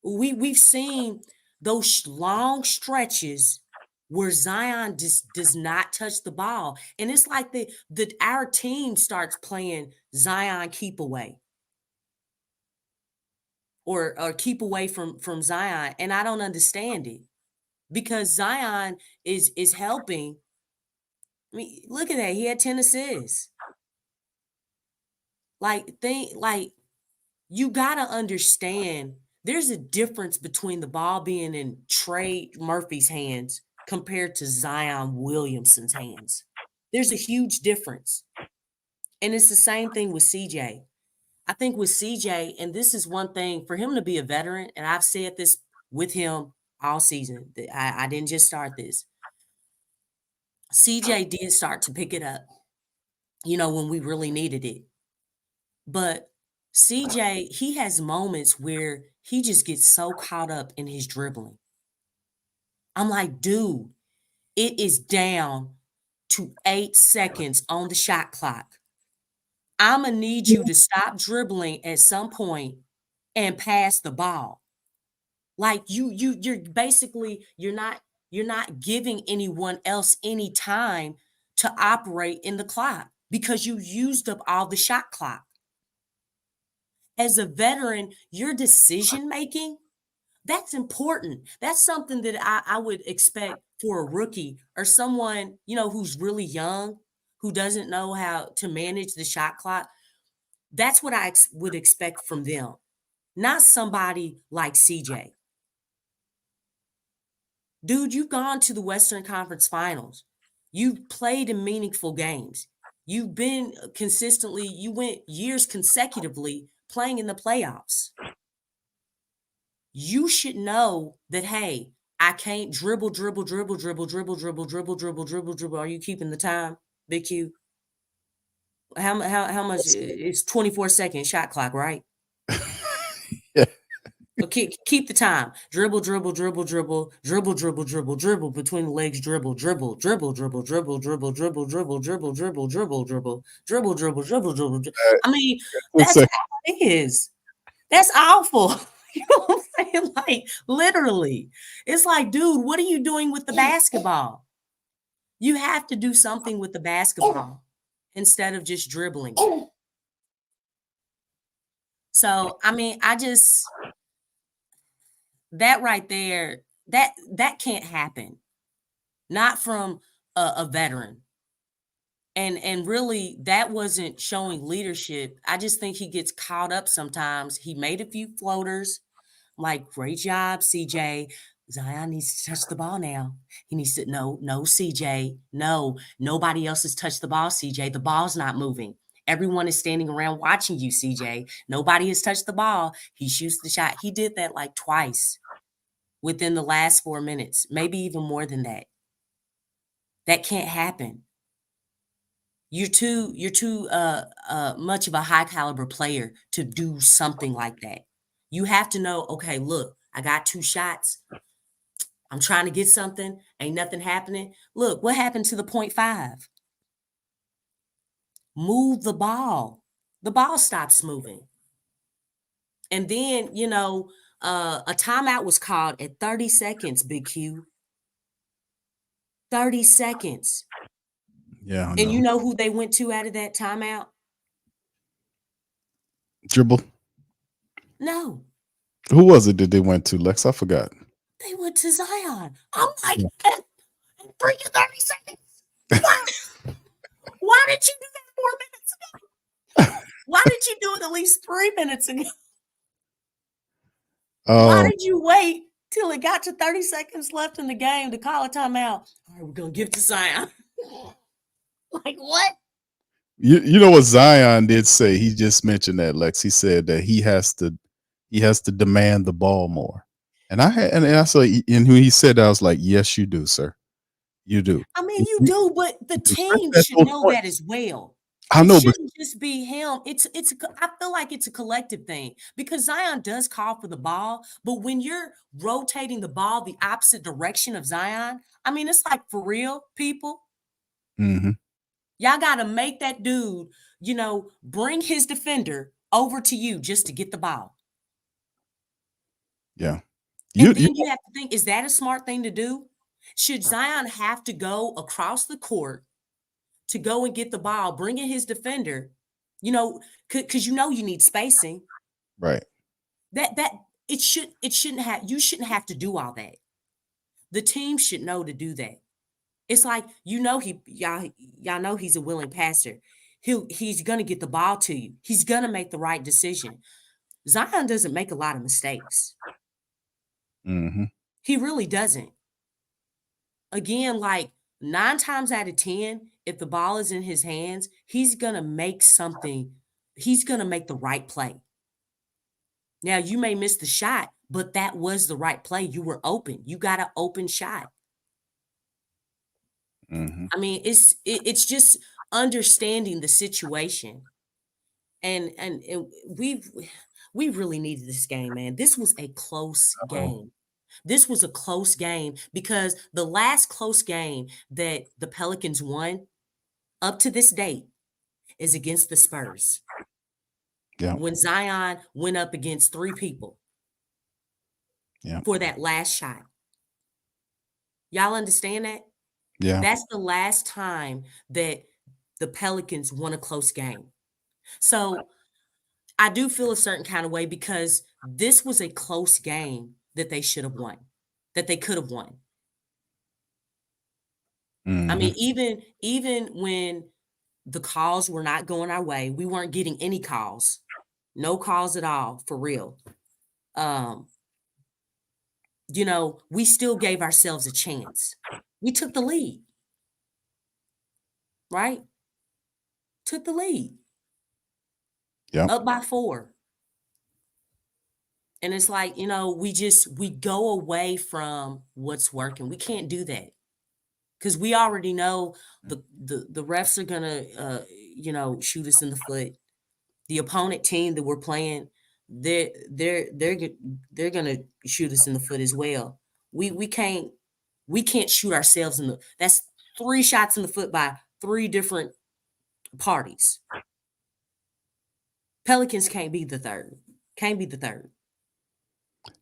We've seen those long stretches where Zion just does not touch the ball, and it's like our team starts playing Zion keep away, or keep away from Zion, and I don't understand it, because Zion is helping. I mean, look at that. He had 10 assists. Like you gotta understand there's a difference between the ball being in Trey Murphy's hands compared to Zion Williamson's hands. There's a huge difference. And it's the same thing with CJ. I think with CJ, and this is one thing, for him to be a veteran, and I've said this with him all season, I didn't just start this. CJ did start to pick it up, when we really needed it. But CJ, he has moments where he just gets so caught up in his dribbling. I'm like, dude, it is down to 8 seconds on the shot clock. I'm going to need you to stop dribbling at some point and pass the ball. Like you're basically, you're not giving anyone else any time to operate in the clock because you used up all the shot clock. As a veteran, your decision making, that's important. That's something that I would expect for a rookie or someone, who's really young, who doesn't know how to manage the shot clock. That's what I would expect from them, not somebody like CJ. Dude, you've gone to the Western Conference Finals. You've played in meaningful games. You've been consistently, you went years consecutively playing in the playoffs. You should know that, hey, I can't dribble. Are you keeping the time, Big Q? How much? It's 24-second shot clock, right? Yeah. So keep the time. Dribble between the legs. Dribble. I mean, that's how it is. That's awful. You know what I'm saying? Like, literally. It's like, dude, what are you doing with the basketball? You have to do something with the basketball instead of just dribbling. So, I mean, that right there, that can't happen. Not from a veteran. And really, that wasn't showing leadership. I just think he gets caught up sometimes. He made a few floaters. Like, great job, CJ. Zion needs to touch the ball now. He needs to, no, CJ. No, nobody else has touched the ball, CJ. The ball's not moving. Everyone is standing around watching you, CJ. Nobody has touched the ball. He shoots the shot. He did that like twice within the last 4 minutes, maybe even more than that. That can't happen. You're too much of a high caliber player to do something like that. You have to know, okay, look, I got 2 shots. I'm trying to get something. Ain't nothing happening. Look, what happened to the 0.5? Move the ball. The ball stops moving. And then, a timeout was called at 30 seconds, Big Q. 30 seconds. Yeah, I And you know. know who they went to out of that timeout? Dribble. No, Who was it that they went to, Lex? I forgot. they went to Zion. I'm like, Yeah. in freaking 30 seconds. Why did you do that 4 minutes ago? Why did you do it at least 3 minutes ago? Why Um, did you wait till it got to 30 seconds left in the game to call a timeout? All right, we're going to give it to Zion. Like, what? you know what Zion did say? He just mentioned that, Lex. He said that he has to demand the ball more. And I saw, and when he said that, I was like, yes, you do, sir. You do. I mean, you do, but the team At should those know that points. as well. I It know, but shouldn't just be him. I feel like it's a collective thing because Zion does call for the ball, but when you're rotating the ball the opposite direction of Zion, I mean, it's like for real, people. mhm, Y'all got to make that dude, bring his defender over to you just to get the ball. yeah. And You then you have to think, is that a smart thing to do? Should Zion have to go across the court to go and get the ball, bringing his defender, because you need spacing. right. That it shouldn't have you shouldn't have to do all that. The team should know to do that. It's like y'all know he's a willing passer. He's gonna get the ball to you. He's gonna make the right decision. Zion doesn't make a lot of mistakes. Mhm. He really doesn't. Again, like 9 times out of 10, if the ball is in his hands, he's gonna make something. He's gonna make the right play. Now you may miss the shot, but that was the right play. You were open. You got an open shot. Mhm. I mean, it's just understanding the situation. And we really needed this game, man. This was a close Oh, game. This was a close game because the last close game that the Pelicans won up to this date is against the Spurs. yeah, When Zion went up against 3 people yeah, for that last shot. Y'all understand that? yeah. That's the last time that the Pelicans won a close game. So I do feel a certain kind of way because this was a close game that they should have won, that they could have won. I mean, Mhm. even when the calls were not going our way, we weren't getting any calls, no calls at all, for real. Um, we still gave ourselves a chance. We took the lead, right? Took the lead, Yeah. up by 4. And it's like, we go away from what's working. We can't do that because we already know the refs are gonna shoot us in the foot. The opponent team that we're playing, they're gonna shoot us in the foot as well. We can't shoot ourselves in the. That's 3 shots in the foot by 3 different parties. Pelicans can't be the third. Can't be the third.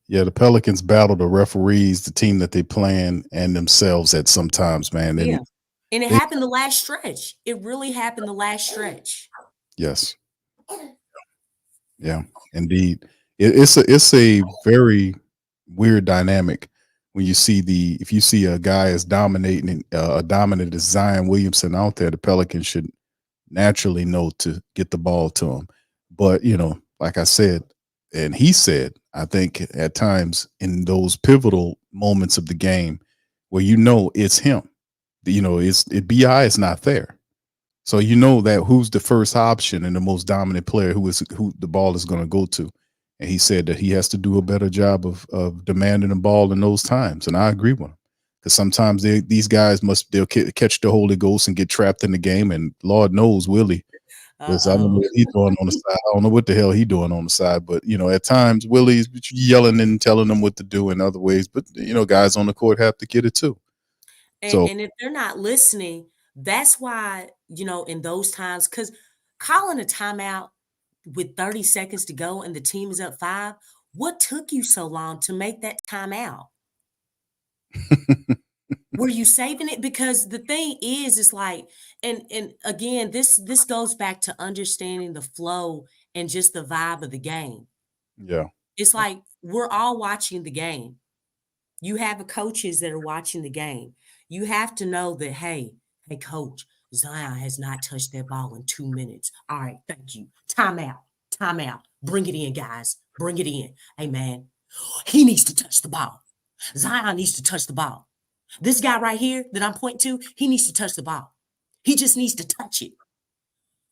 Yeah, the Pelicans battle the referees, the team that they playing, and themselves at sometimes, man. Yeah. And And it they, happened the last stretch. It really happened the last stretch. yes, yeah, indeed. It's a very weird dynamic when you see if you see a guy as dominating, dominant as Zion Williamson out there. The Pelicans should naturally know to get the ball to him. But, like I said, and he said, I think at times in those pivotal moments of the game where it's him, BI is not there. So that who's the first option and the most dominant player who the ball is going to go to. And he said that he has to do a better job of demanding the ball in those times. And I agree with him. Because sometimes these guys they'll catch the Holy Ghost and get trapped in the game. And Lord knows Willie, because I don't know Uh-oh. what he's doing on the side. I don't know what the hell he's doing on the side. But at times Willie's yelling and telling them what to do in other ways. But guys on the court have to get it too. And, So and if they're not listening, that's why, in those times, because calling a timeout with 30 seconds to go and the team is up 5, what took you so long to make that timeout? Were you saving it? Because the thing is, it's like, and again, this goes back to understanding the flow and just the vibe of the game. Yeah. It's like we're all watching the game. You have coaches that are watching the game. You have to know that, hey, coach, Zion has not touched that ball in 2 minutes. All right, thank you. Timeout. Timeout. Bring it in, guys. Bring it in. Hey, man, he needs to touch the ball. Zion needs to touch the ball. This guy right here that I'm pointing to, he needs to touch the ball. He just needs to touch it.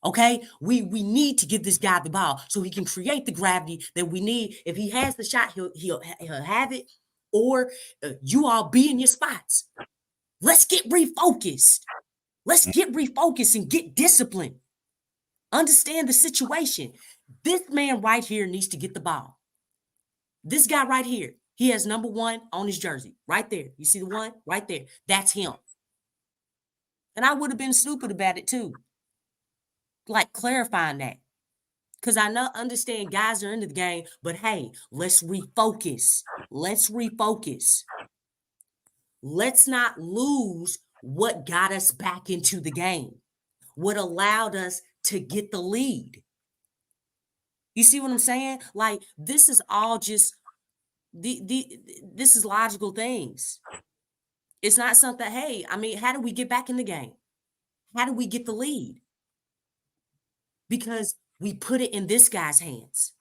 Okay, we need to give this guy the ball so he can create the gravity that we need. If he has the shot, he'll have it. Or you all be in your spots. Let's get refocused. Let's get refocused and get disciplined. Understand the situation. This man right here needs to get the ball. This guy right here, he has number 1 on his jersey right there. You see the one right there? That's him. And I would have been stupid about it too. Like clarifying that. Because I understand guys are into the game, but hey, let's refocus. Let's refocus. Let's not lose what got us back into the game, what allowed us to get the lead. You see what I'm saying? Like, this is all just, this is logical things. It's not something, hey, I mean, how do we get back in the game? How do we get the lead? Because we put it in this guy's hands.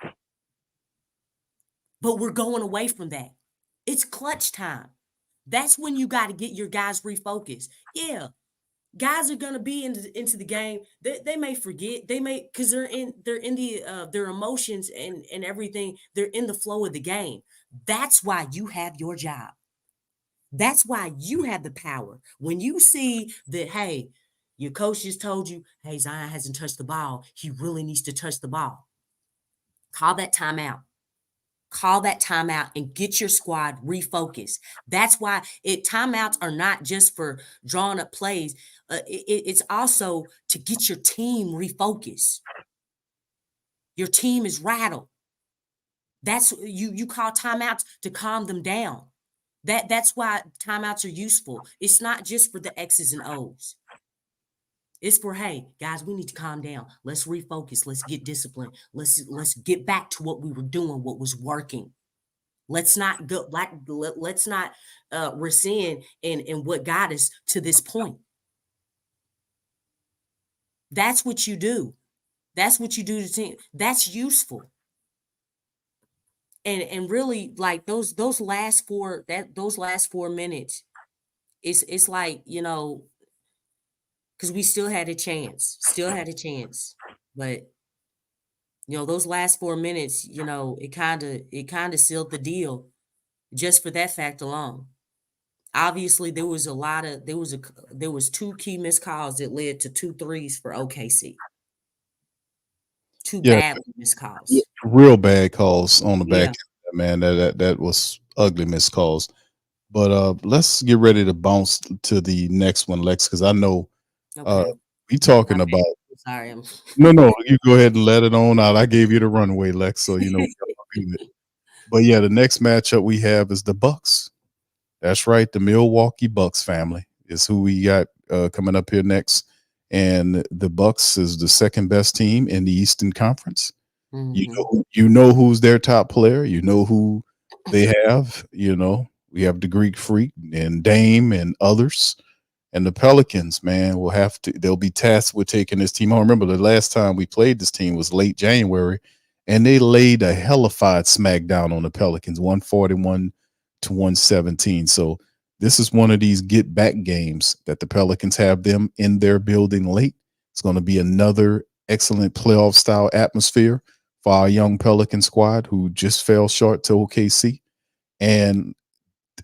But we're going away from that. It's clutch time. That's when you got to get your guys refocused. Yeah, guys are going to be into the game. They may forget. They may, because they're in the their emotions and everything. They're in the flow of the game. That's why you have your job. That's why you have the power. When you see that, hey, your coach just told you, hey, Zion hasn't touched the ball. He really needs to touch the ball. Call that timeout. Call that timeout and get your squad refocused. That's why timeouts are not just for drawing up plays. It's also to get your team refocused. Your team is rattled. That's you call timeouts to calm them down. That's why timeouts are useful. It's not just for the X's and O's. It's for, hey, guys, we need to calm down. Let's refocus. Let's get disciplined. Let's get back to what we were doing, what was working. Let's not go like let's not rescind in what got us to this point. That's what you do. That's what you do to team. That's useful. And really, like those last 4 minutes, it's like, you know, because we still had a chance, but you know, those last 4 minutes, you know, it kind of sealed the deal just for that fact alone. Obviously, there was 2 key missed calls that led to 2 threes for OKC. 2 bad missed calls. Real bad calls on the back Yeah. end, man. That was ugly missed calls. But let's get ready to bounce to the next one, Lex, because I know Okay. we talking about. Sorry, No, you go ahead and let it on out. I gave you the runway, Lex, so you know. But yeah, the next matchup we have is the Bucks. That's right, the Milwaukee Bucks family is who we got coming up here next, and the Bucks is the second best team in the Eastern Conference. Mm-hmm. You know who's their top player. You know who they have. You know, we have the Greek Freak and Dame and others. And the Pelicans, man, they'll be tasked with taking this team home. Remember, the last time we played this team was late January, and they laid a hellified smackdown on the Pelicans, 141-117. So this is one of these get back games that the Pelicans have them in their building late. It's going to be another excellent playoff style atmosphere for our young Pelican squad who just fell short to OKC. And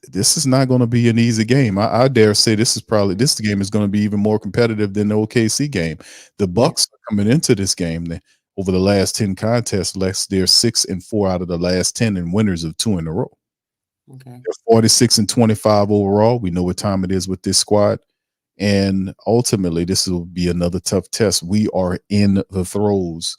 this is not going to be an easy game. I dare say this game is going to be even more competitive than the OKC game. The Bucks are coming into this game over the last 10 contests. Lex, they're 6-4 out of the last 10 and winners of 2 in a row. Okay. They're 46-25 overall. We know what time it is with this squad. And ultimately, this will be another tough test. We are in the throes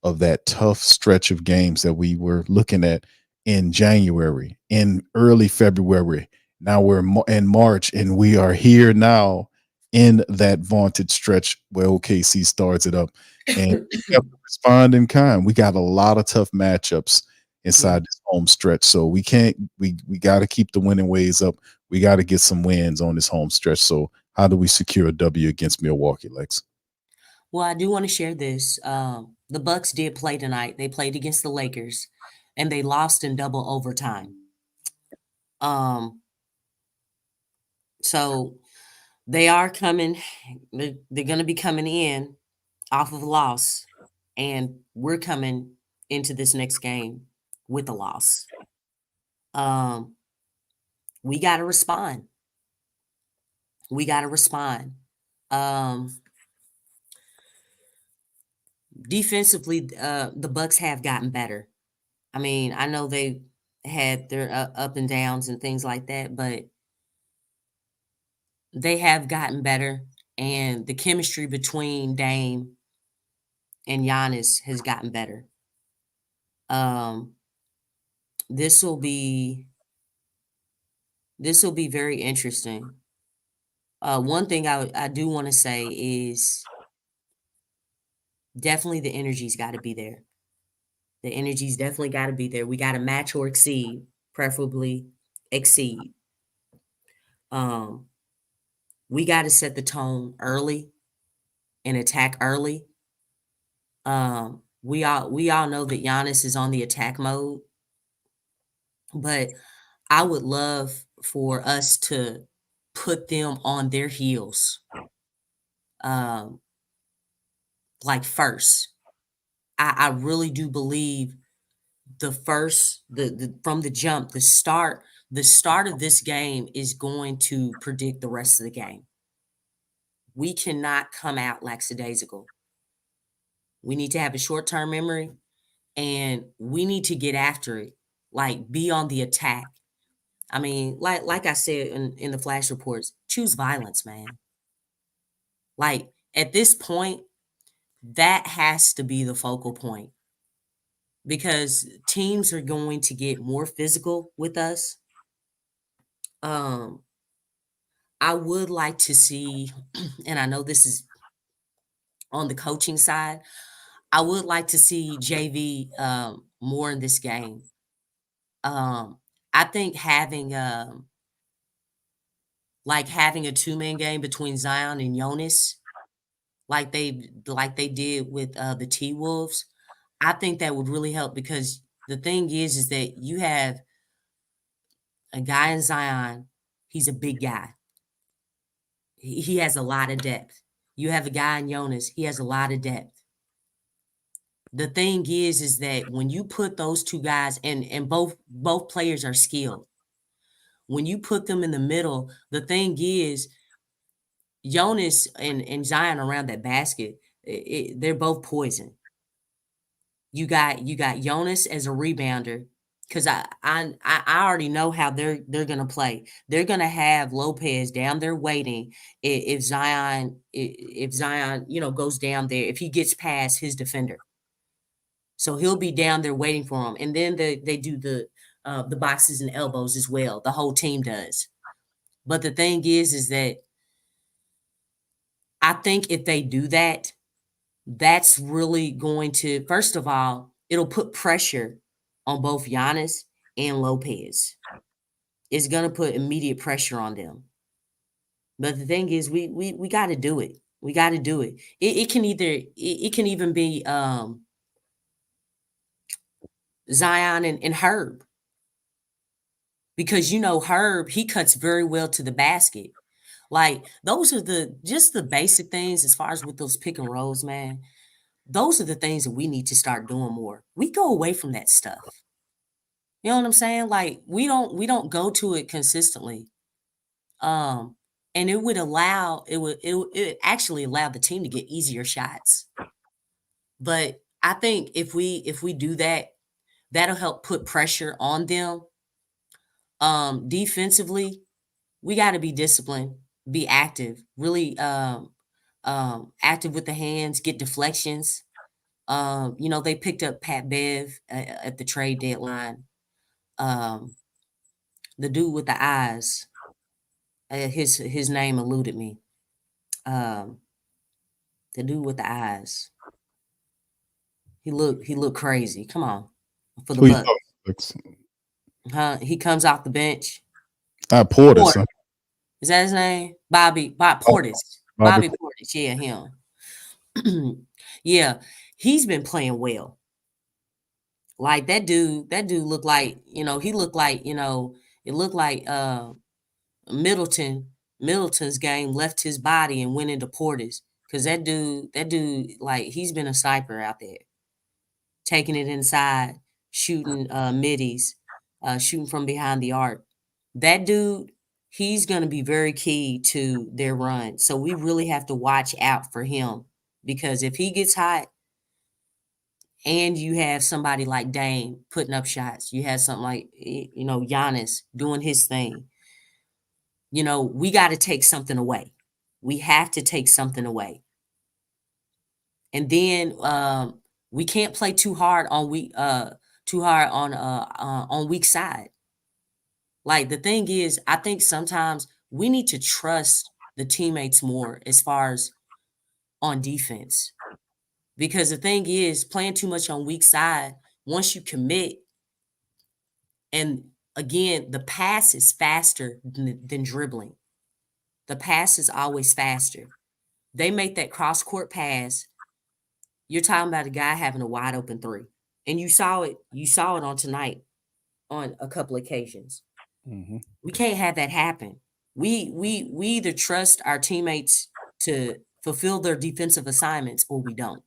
of that tough stretch of games that we were looking at in January, in early February, Now we're in March, and we are here now in that vaunted stretch where OKC starts it up, and we have to respond in kind. We got a lot of tough matchups inside this home stretch, so we can't. We got to keep the winning ways up. We got to get some wins on this home stretch. So how do we secure a W against Milwaukee, Lex? Well, I do want to share this. The Bucks did play tonight. They played against the Lakers, and they lost in double overtime. So they are coming. They're going to be coming in off of a loss, and we're coming into this next game with a loss. We got to respond. We got to respond. Defensively, the Bucks have gotten better. I mean, I know they had their up and downs and things like that, but they have gotten better, and the chemistry between Dame and Giannis has gotten better. This will be very interesting. One thing I do want to say is definitely the energy's got to be there. The energy's definitely got to be there. We got to match or exceed, preferably exceed. We got to set the tone early and attack early. We all know that Giannis is on the attack mode, but I would love for us to put them on their heels. Like first. I really do believe the first from the jump, the start of this game is going to predict the rest of the game. We cannot come out lackadaisical. We need to have a short-term memory, and we need to get after it, like be on the attack. I mean, like I said in the flash reports, choose violence, man. Like at this point, that has to be the focal point, because teams are going to get more physical with us. I would like to see, and I know this is on the coaching side, I would like to see JV more in this game. I think having a two-man game between Zion and Jonas, like they did with the T-Wolves, I think that would really help, because the thing is that you have a guy in Zion. He's a big guy. He has a lot of depth. You have a guy in Jonas. He has a lot of depth. The thing is that when you put those two guys, and both players are skilled, when you put them in the middle, the thing is Jonas and Zion around that basket, they're both poison. You got Jonas as a rebounder, because I already know how they're gonna play. They're gonna have Lopez down there waiting if Zion goes down there, if he gets past his defender. So he'll be down there waiting for him, and then they do the boxes and elbows as well. The whole team does. But the thing is that I think if they do that, that's really going to, first of all, it'll put pressure on both Giannis and Lopez. It's going to put immediate pressure on them. But the thing is, we got to do it. We got to do it. It can even be Zion and Herb. Because, Herb, he cuts very well to the basket. Like, those are just the basic things as far as with those pick and rolls, man. Those are the things that we need to start doing more. We go away from that stuff. You know what I'm saying? Like, we don't go to it consistently. And it would actually allow the team to get easier shots. But I think if we do that, that'll help put pressure on them. Defensively, we got to be disciplined, be active, really active with the hands, get deflections. They picked up Pat Bev at the trade deadline. The dude with the eyes. His name eluded me. The dude with the eyes. He looked crazy. Come on, for the Who you Bucks. talking Huh? He comes off the bench. Portis. Porter. Is that his name? Bob Portis. Bobby Bobby Portis. Yeah, him. Yeah, he's been playing well. Like that dude looked like, he looked like, it looked like Middleton's game left his body and went into Portis. Cause that dude, like he's been a sniper out there. Taking it inside, shooting middies, shooting from behind the arc. That dude, he's gonna be very key to their run. So we really have to watch out for him. Because if he gets hot, and you have somebody like Dame putting up shots, you have something like, Giannis doing his thing. We got to take something away. We have to take something away. And then we can't play too hard on weak side. Like the thing is, I think sometimes we need to trust the teammates more as far as on defense. Because the thing is, playing too much on weak side, once you commit, and again, the pass is faster than dribbling. The pass is always faster. They make that cross-court pass. You're talking about a guy having a wide open three. And you saw it on tonight on a couple occasions. Mm-hmm. We can't have that happen. We either trust our teammates to fulfill their defensive assignments or we don't.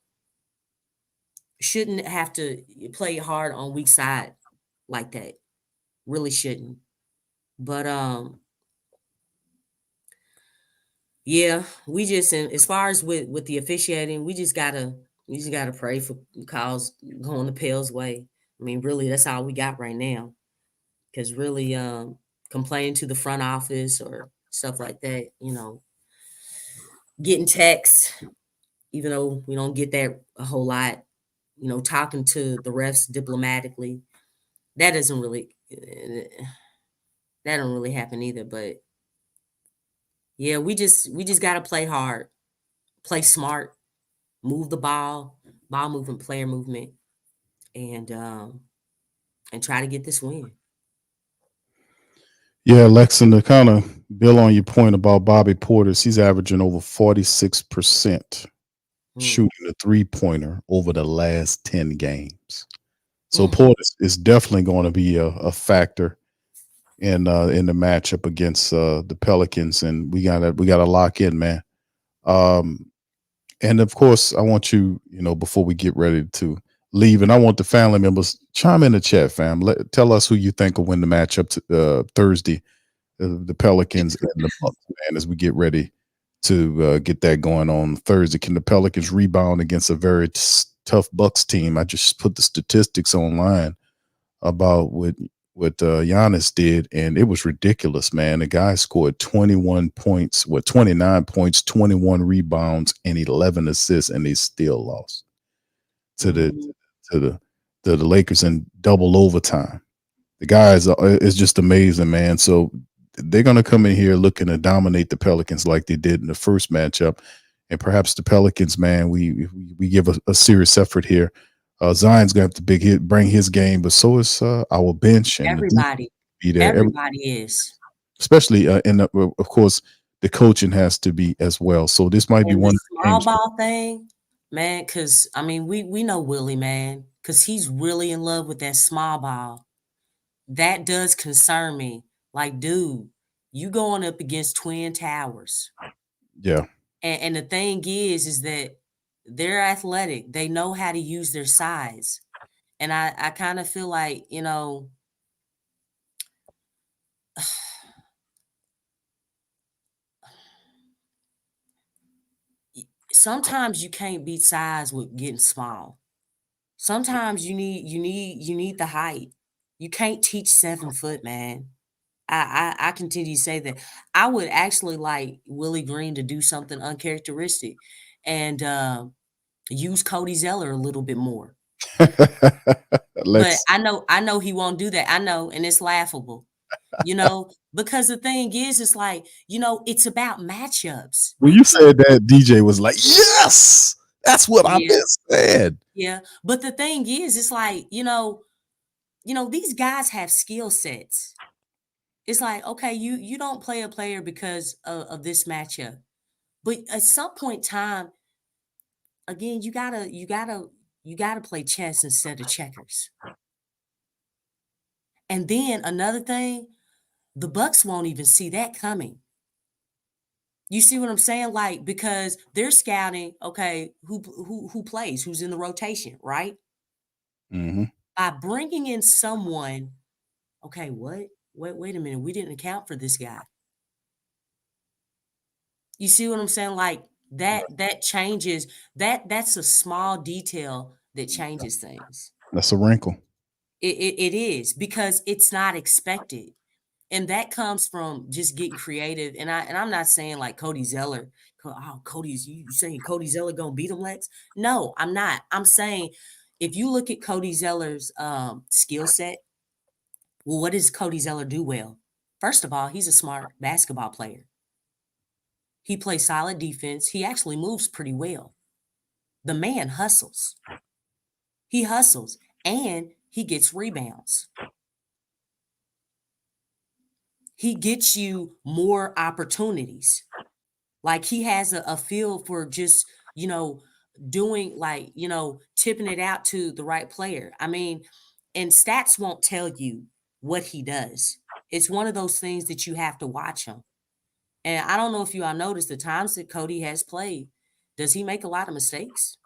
Shouldn't have to play hard on weak side like that. Really shouldn't. But yeah, we just, as far as with the officiating, we just gotta pray for calls going the Pels' way. I mean, really, that's all we got right now. Because really, complaining to the front office or stuff like that, getting texts, even though we don't get that a whole lot, talking to the refs diplomatically, that don't really happen either. But yeah, we just got to play hard, play smart, move the ball movement, player movement, and try to get this win. Yeah, Lexxah, to kind of build on your point about Bobby Portis, he's averaging over 46% shooting a three-pointer over the last 10 games. So Portis is definitely going to be a factor in the matchup against the Pelicans, and we gotta lock in, man. And of course, I want you, before we get ready to leave, and I want the family members chime in the chat, fam. Tell us who you think will win the matchup Thursday, the Pelicans and the Bucks, man. As we get ready to get that going on Thursday, can the Pelicans rebound against a very tough Bucks team? I just put the statistics online about what Giannis did, and it was ridiculous, man. The guy scored 29 points, 21 rebounds, and 11 assists, and they still lost to the Lakers in double overtime. The guys is just amazing, man. So they're gonna come in here looking to dominate the Pelicans like they did in the first matchup, and perhaps the Pelicans, man, we give a serious effort here. Zion's gonna have to bring his game, but so is our bench and everybody. Be there. Everybody is, especially and of course the coaching has to be as well. So this might be one small ball thing, man. Because I mean, we know Willie, man, because he's really in love with that small ball. That does concern me. Like, dude, you going up against Twin Towers. Yeah. And the thing is that they're athletic. They know how to use their size. And I kind of feel like, sometimes you can't beat size with getting small. Sometimes you need the height. You can't teach 7 foot, man. I continue to say that. I would actually like Willie Green to do something uncharacteristic and use Cody Zeller a little bit more. But I know he won't do that. I know, and it's laughable. You know, because the thing is, it's like, you know, it's about matchups. When you said that, DJ was like, "Yes, that's what I've Yeah, been saying." yeah. But the thing is, it's like, these guys have skill sets. It's like, okay, you don't play a player because of this matchup. But at some point in time, again, you gotta play chess instead of checkers. And then another thing, the Bucks won't even see that coming. You see what I'm saying? Like, because they're scouting, okay, who plays, who's in the rotation, right? Mm-hmm. By bringing in someone, okay, what? Wait a minute, we didn't account for this guy. You see what I'm saying? Like that changes. That's a small detail that changes things. That's a wrinkle. It is because it's not expected. And that comes from just getting creative. And I'm not saying like Cody Zeller. Oh, you saying Cody Zeller gonna beat him, Lex? No, I'm not. I'm saying if you look at Cody Zeller's skill set, well, what does Cody Zeller do well? First of all, he's a smart basketball player. He plays solid defense. He actually moves pretty well. The man hustles. He hustles and he gets rebounds. He gets you more opportunities. Like he has a feel for just, doing like, tipping it out to the right player. I mean, and stats won't tell you what he does. It's one of those things that you have to watch him. And I don't know if you all noticed the times that Cody has played. Does he make a lot of mistakes?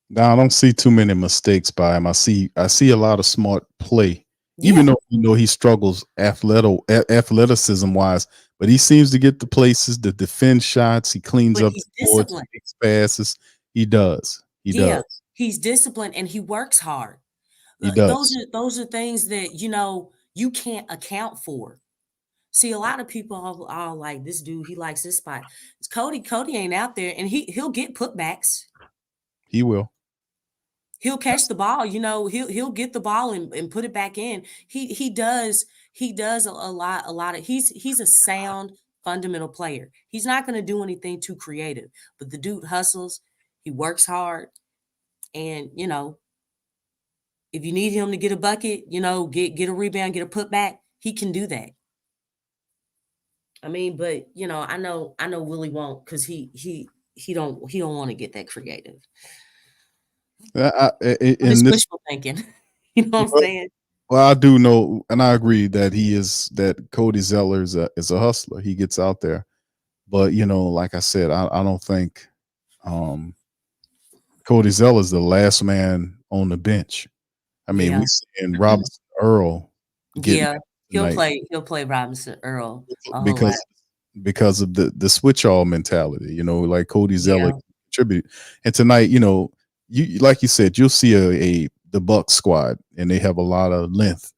Now I don't see too many mistakes by him. I see a lot of smart play, even Yeah, though he struggles athleticism wise. But he seems to get the places, the defend shots. He cleans but up he's the boards, disciplined. makes passes. He does. He Yeah, does. he's disciplined and he works hard. He Those does. are those are things that you can't account for. See, a lot of people are like, this dude, he likes this spot. Cody ain't out there, and he'll get putbacks. He will. He'll catch the ball, he'll get the ball and put it back in. He does a lot of he's a sound fundamental player. He's not going to do anything too creative, but the dude hustles, he works hard, and if you need him to get a bucket, get a rebound, get a putback, he can do that. I mean, but I know Willie won't because he don't want to get that creative. But it's In this, wishful thinking. You know what I'm saying? well, I do know, and I agree that Cody Zeller is a hustler. He gets out there, but like I said, I don't think Cody Zeller is the last man on the bench. I mean, Yeah. we seeing Robinson Earl getting Yeah. He'll tonight play Robinson Earl a whole lot. because of the switch all mentality. Like Cody Zeller Yeah. contribute, and tonight, you like you said, you'll see the Bucks squad, and they have a lot of length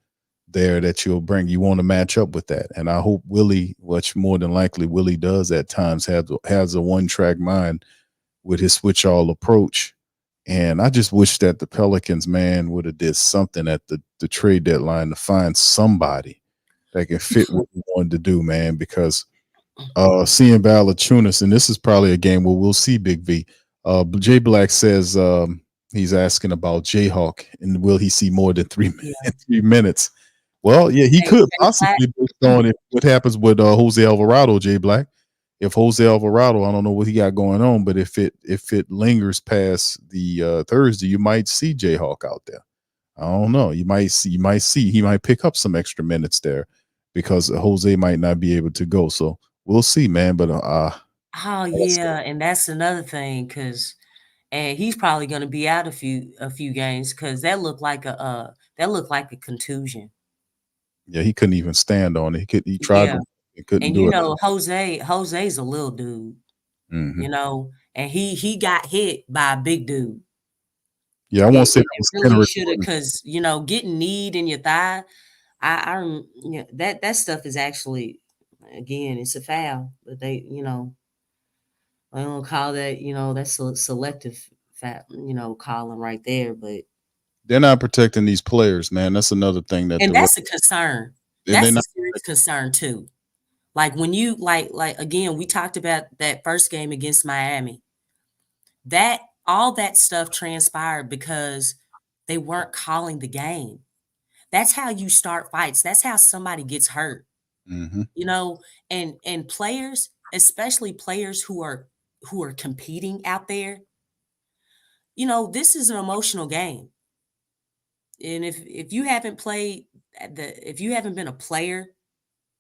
there that you'll bring. You want to match up with that, and I hope Willie, which more than likely Willie does at times, has a one track mind with his switch all approach. And I just wish that the Pelicans, man, would have did something at the trade deadline to find somebody that can fit what we wanted to do, man. Because seeing Valanciunas, and this is probably a game where we'll see Big V. Jay Black says he's asking about Jayhawk and will he see more than 3 Yeah. 3 minutes? Well, yeah, he Jay could Black. possibly, based on what happens with Jose Alvarado, Jay Black. If Jose Alvarado, I don't know what he got going on, but if it lingers past the Thursday, you might see Jayhawk out there. I don't know. You might see he might pick up some extra minutes there because Jose might not be able to go. So we'll see, man. But Oh yeah, and that's another thing and he's probably going to be out a few games because that looked like a contusion. yeah, he couldn't even stand on it. He tried Yeah. to, he couldn't And do it. Jose's a little dude, Mhm. and he got hit by a big dude. Yeah, I won't say that was Really Henry. should have, because getting kneed in your thigh, that stuff is actually, again, it's a foul, but I don't call that, that's a selective calling right there, but They're not protecting these players, man. That's another thing that and that's a concern. That's they a serious concern too. Like when you like again, we talked about that first game against Miami. That all that stuff transpired because they weren't calling the game. That's how you start fights. That's how somebody gets hurt. hmm You know, and players, especially players who are competing out there, you know, this is an emotional game. And if you haven't played if you haven't been a player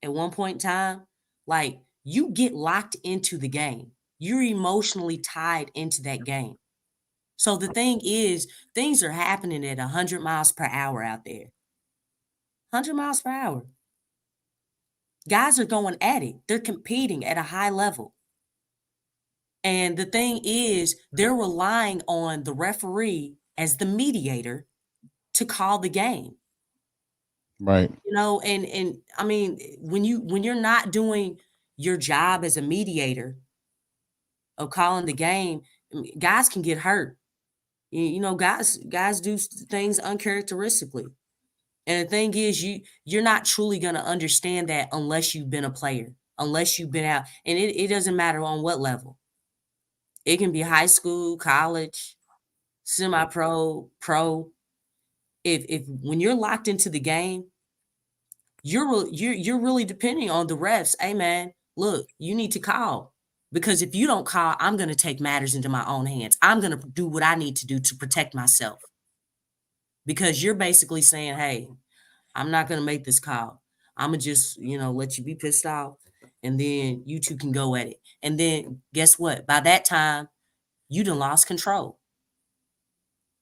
at one point in time, like you get locked into the game. You're emotionally tied into that game. So the thing is, things are happening at 100 miles per hour out there. 100 miles per hour. Guys are going at it. They're competing at a high level. And the thing is, they're relying on the referee as the mediator to call the game. Right. You know, and I mean, when you're not doing your job as a mediator of calling the game, guys can get hurt. You know, guys do things uncharacteristically. And the thing is, you're not truly gonna understand that unless you've been a player, unless you've been out. And it doesn't matter on what level. It can be high school, college, semi-pro, pro. If when you're locked into the game, you're really depending on the refs. Hey man, look, you need to call. Because if you don't call, I'm gonna take matters into my own hands. I'm gonna do what I need to do to protect myself. Because you're basically saying, hey, I'm not gonna make this call. I'm gonna just, you know, let you be pissed off, and then you two can go at it. And then guess what? By that time, you done lost control.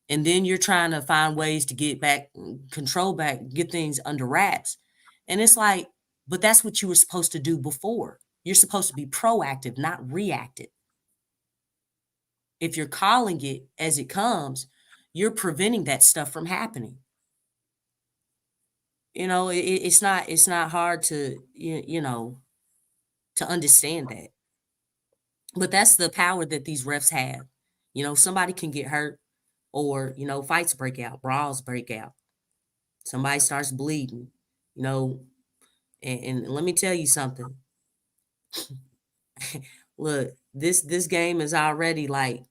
And then you're trying to find ways to get back control back, get things under wraps. And it's like, but that's what you were supposed to do before. You're supposed to be proactive, not reactive. If you're calling it as it comes, you're preventing that stuff from happening. You know, it's not hard to you know to understand that. But that's the power that these refs have. You know, somebody can get hurt, or you know, fights break out, brawls break out. Somebody starts bleeding. You know, and let me tell you something. Look, this game is already like,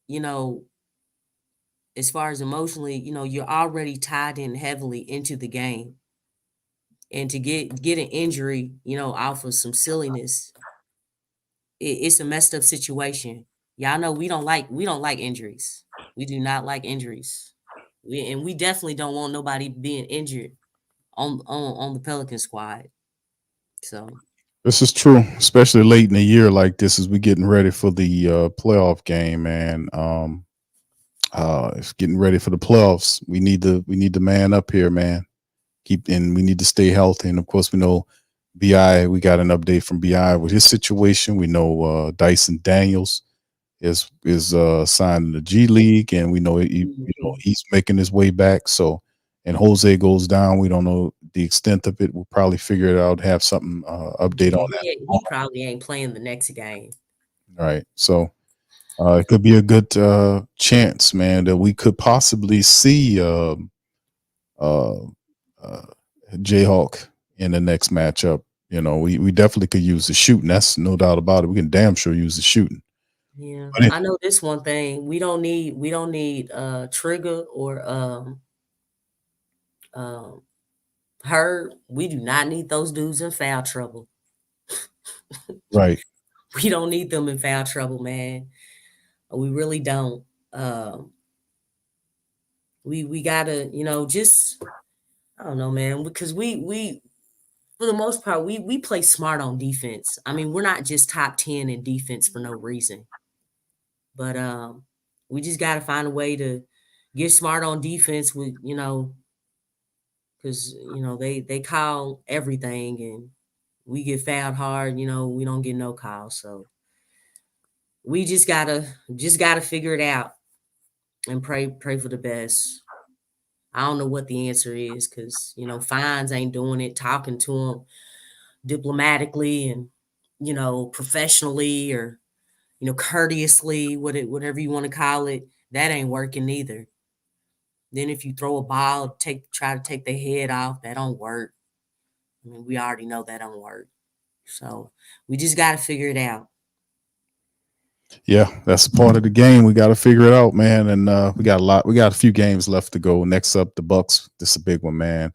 you know, as far as emotionally, you know, you're already tied in heavily into the game. And to get an injury, you know, off of some silliness, it's a messed up situation. Y'all know we don't like injuries. We do not like injuries. We definitely don't want nobody being injured on the Pelican squad. So This is true, especially late in the year like this as we getting ready for the playoff game, man. It's getting ready for the playoffs. We need the man up here, man. We need to stay healthy. And of course, we know BI. We got an update from BI with his situation. We know Dyson Daniels is signed in the G League, and we know he's making his way back. So, and Jose goes down. We don't know the extent of it. We'll probably figure it out. Have something update on that. he probably ain't playing the next game. All right. So it could be a good chance, man, that we could possibly see Jayhawk in the next matchup. You know, we definitely could use the shooting. That's no doubt about it. We can damn sure use the shooting. Yeah, But I know this one thing. We don't need Trigger or Herb. We do not need those dudes in foul trouble. right. We don't need them in foul trouble, man. We really don't. We gotta, you know, just I don't know, man, because we for the most part we play smart on defense. I mean, we're not just top 10 in defense for no reason. But we just gotta find a way to get smart on defense with, you know, because you know they call everything and we get fouled hard, you know, we don't get no calls. So we just gotta figure it out and pray for the best. I don't know what the answer is because you know fines ain't doing it. Talking to them diplomatically and you know professionally or you know courteously, whatever you want to call it, that ain't working either. Then if you throw a ball, try to take their head off, that don't work. I mean, we already know that don't work. So we just got to figure it out. Yeah, that's a part of the game. We got to figure it out, man. And we got a few games left to go. Next up, the Bucks. This is a big one, man.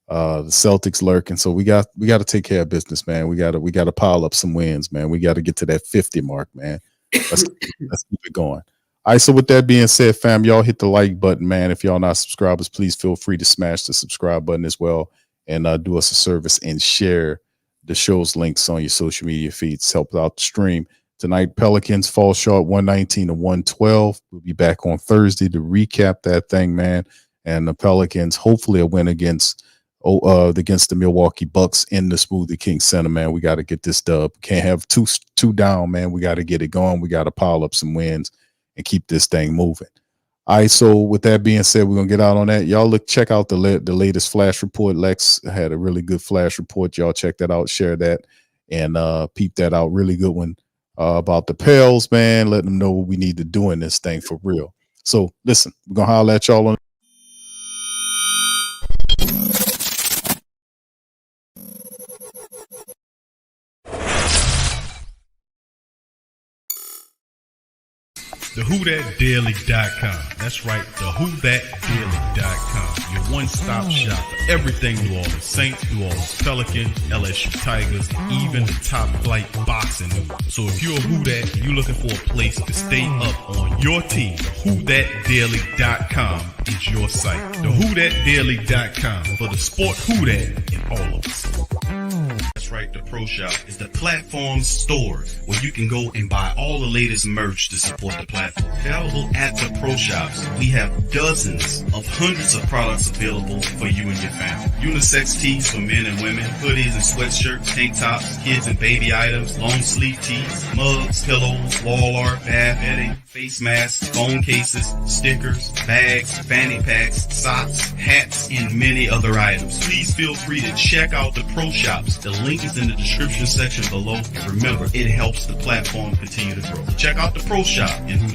The Celtics lurking. So we got to take care of business, man. We got to pile up some wins, man. We got to get to that 50 mark, man. Let's keep it going. All right, so with that being said, fam, y'all hit the like button, man. If y'all not subscribers, please feel free to smash the subscribe button as well, and do us a service and share the show's links on your social media feeds. Help out the stream. Tonight, Pelicans fall short 119-112. We'll be back on Thursday to recap that thing, man. And the Pelicans, hopefully a win against the Milwaukee Bucks in the Smoothie King Center, man. We got to get this dub. Can't have two down, man. We got to get it going. We got to pile up some wins and keep this thing moving. All right, so with that being said, we're going to get out on that. Y'all check out the latest flash report. Lex had a really good flash report. Y'all check that out, share that, and peep that out. Really good one. About the Pels, man, letting them know what we need to do in this thing for real. So listen, we're gonna holler at y'all on TheWhoThatDaily.com. That's right, TheWhoThatDaily.com. Your one-stop shop for everything New Orleans Saints, New Orleans Pelicans, LSU Tigers, even the top flight boxing news. So if you're a Who That and you're looking for a place to stay up on your team, TheWhoThatDaily.com is your site. TheWhoThatDaily.com for the sport Who That in all of us. That's right, the Pro Shop is the platform store where you can go and buy all the latest merch to support the platform. Available at the Pro Shops, we have dozens of hundreds of products available for you and your family. Unisex tees for men and women, hoodies and sweatshirts, tank tops, kids and baby items, long sleeve tees, mugs, pillows, wall art, bath bedding, face masks, phone cases, stickers, bags, fanny packs, socks, hats, and many other items. Please feel free to check out the Pro Shops. The link is in the description section below. And remember, it helps the platform continue to grow. So check out the Pro Shop and Who That.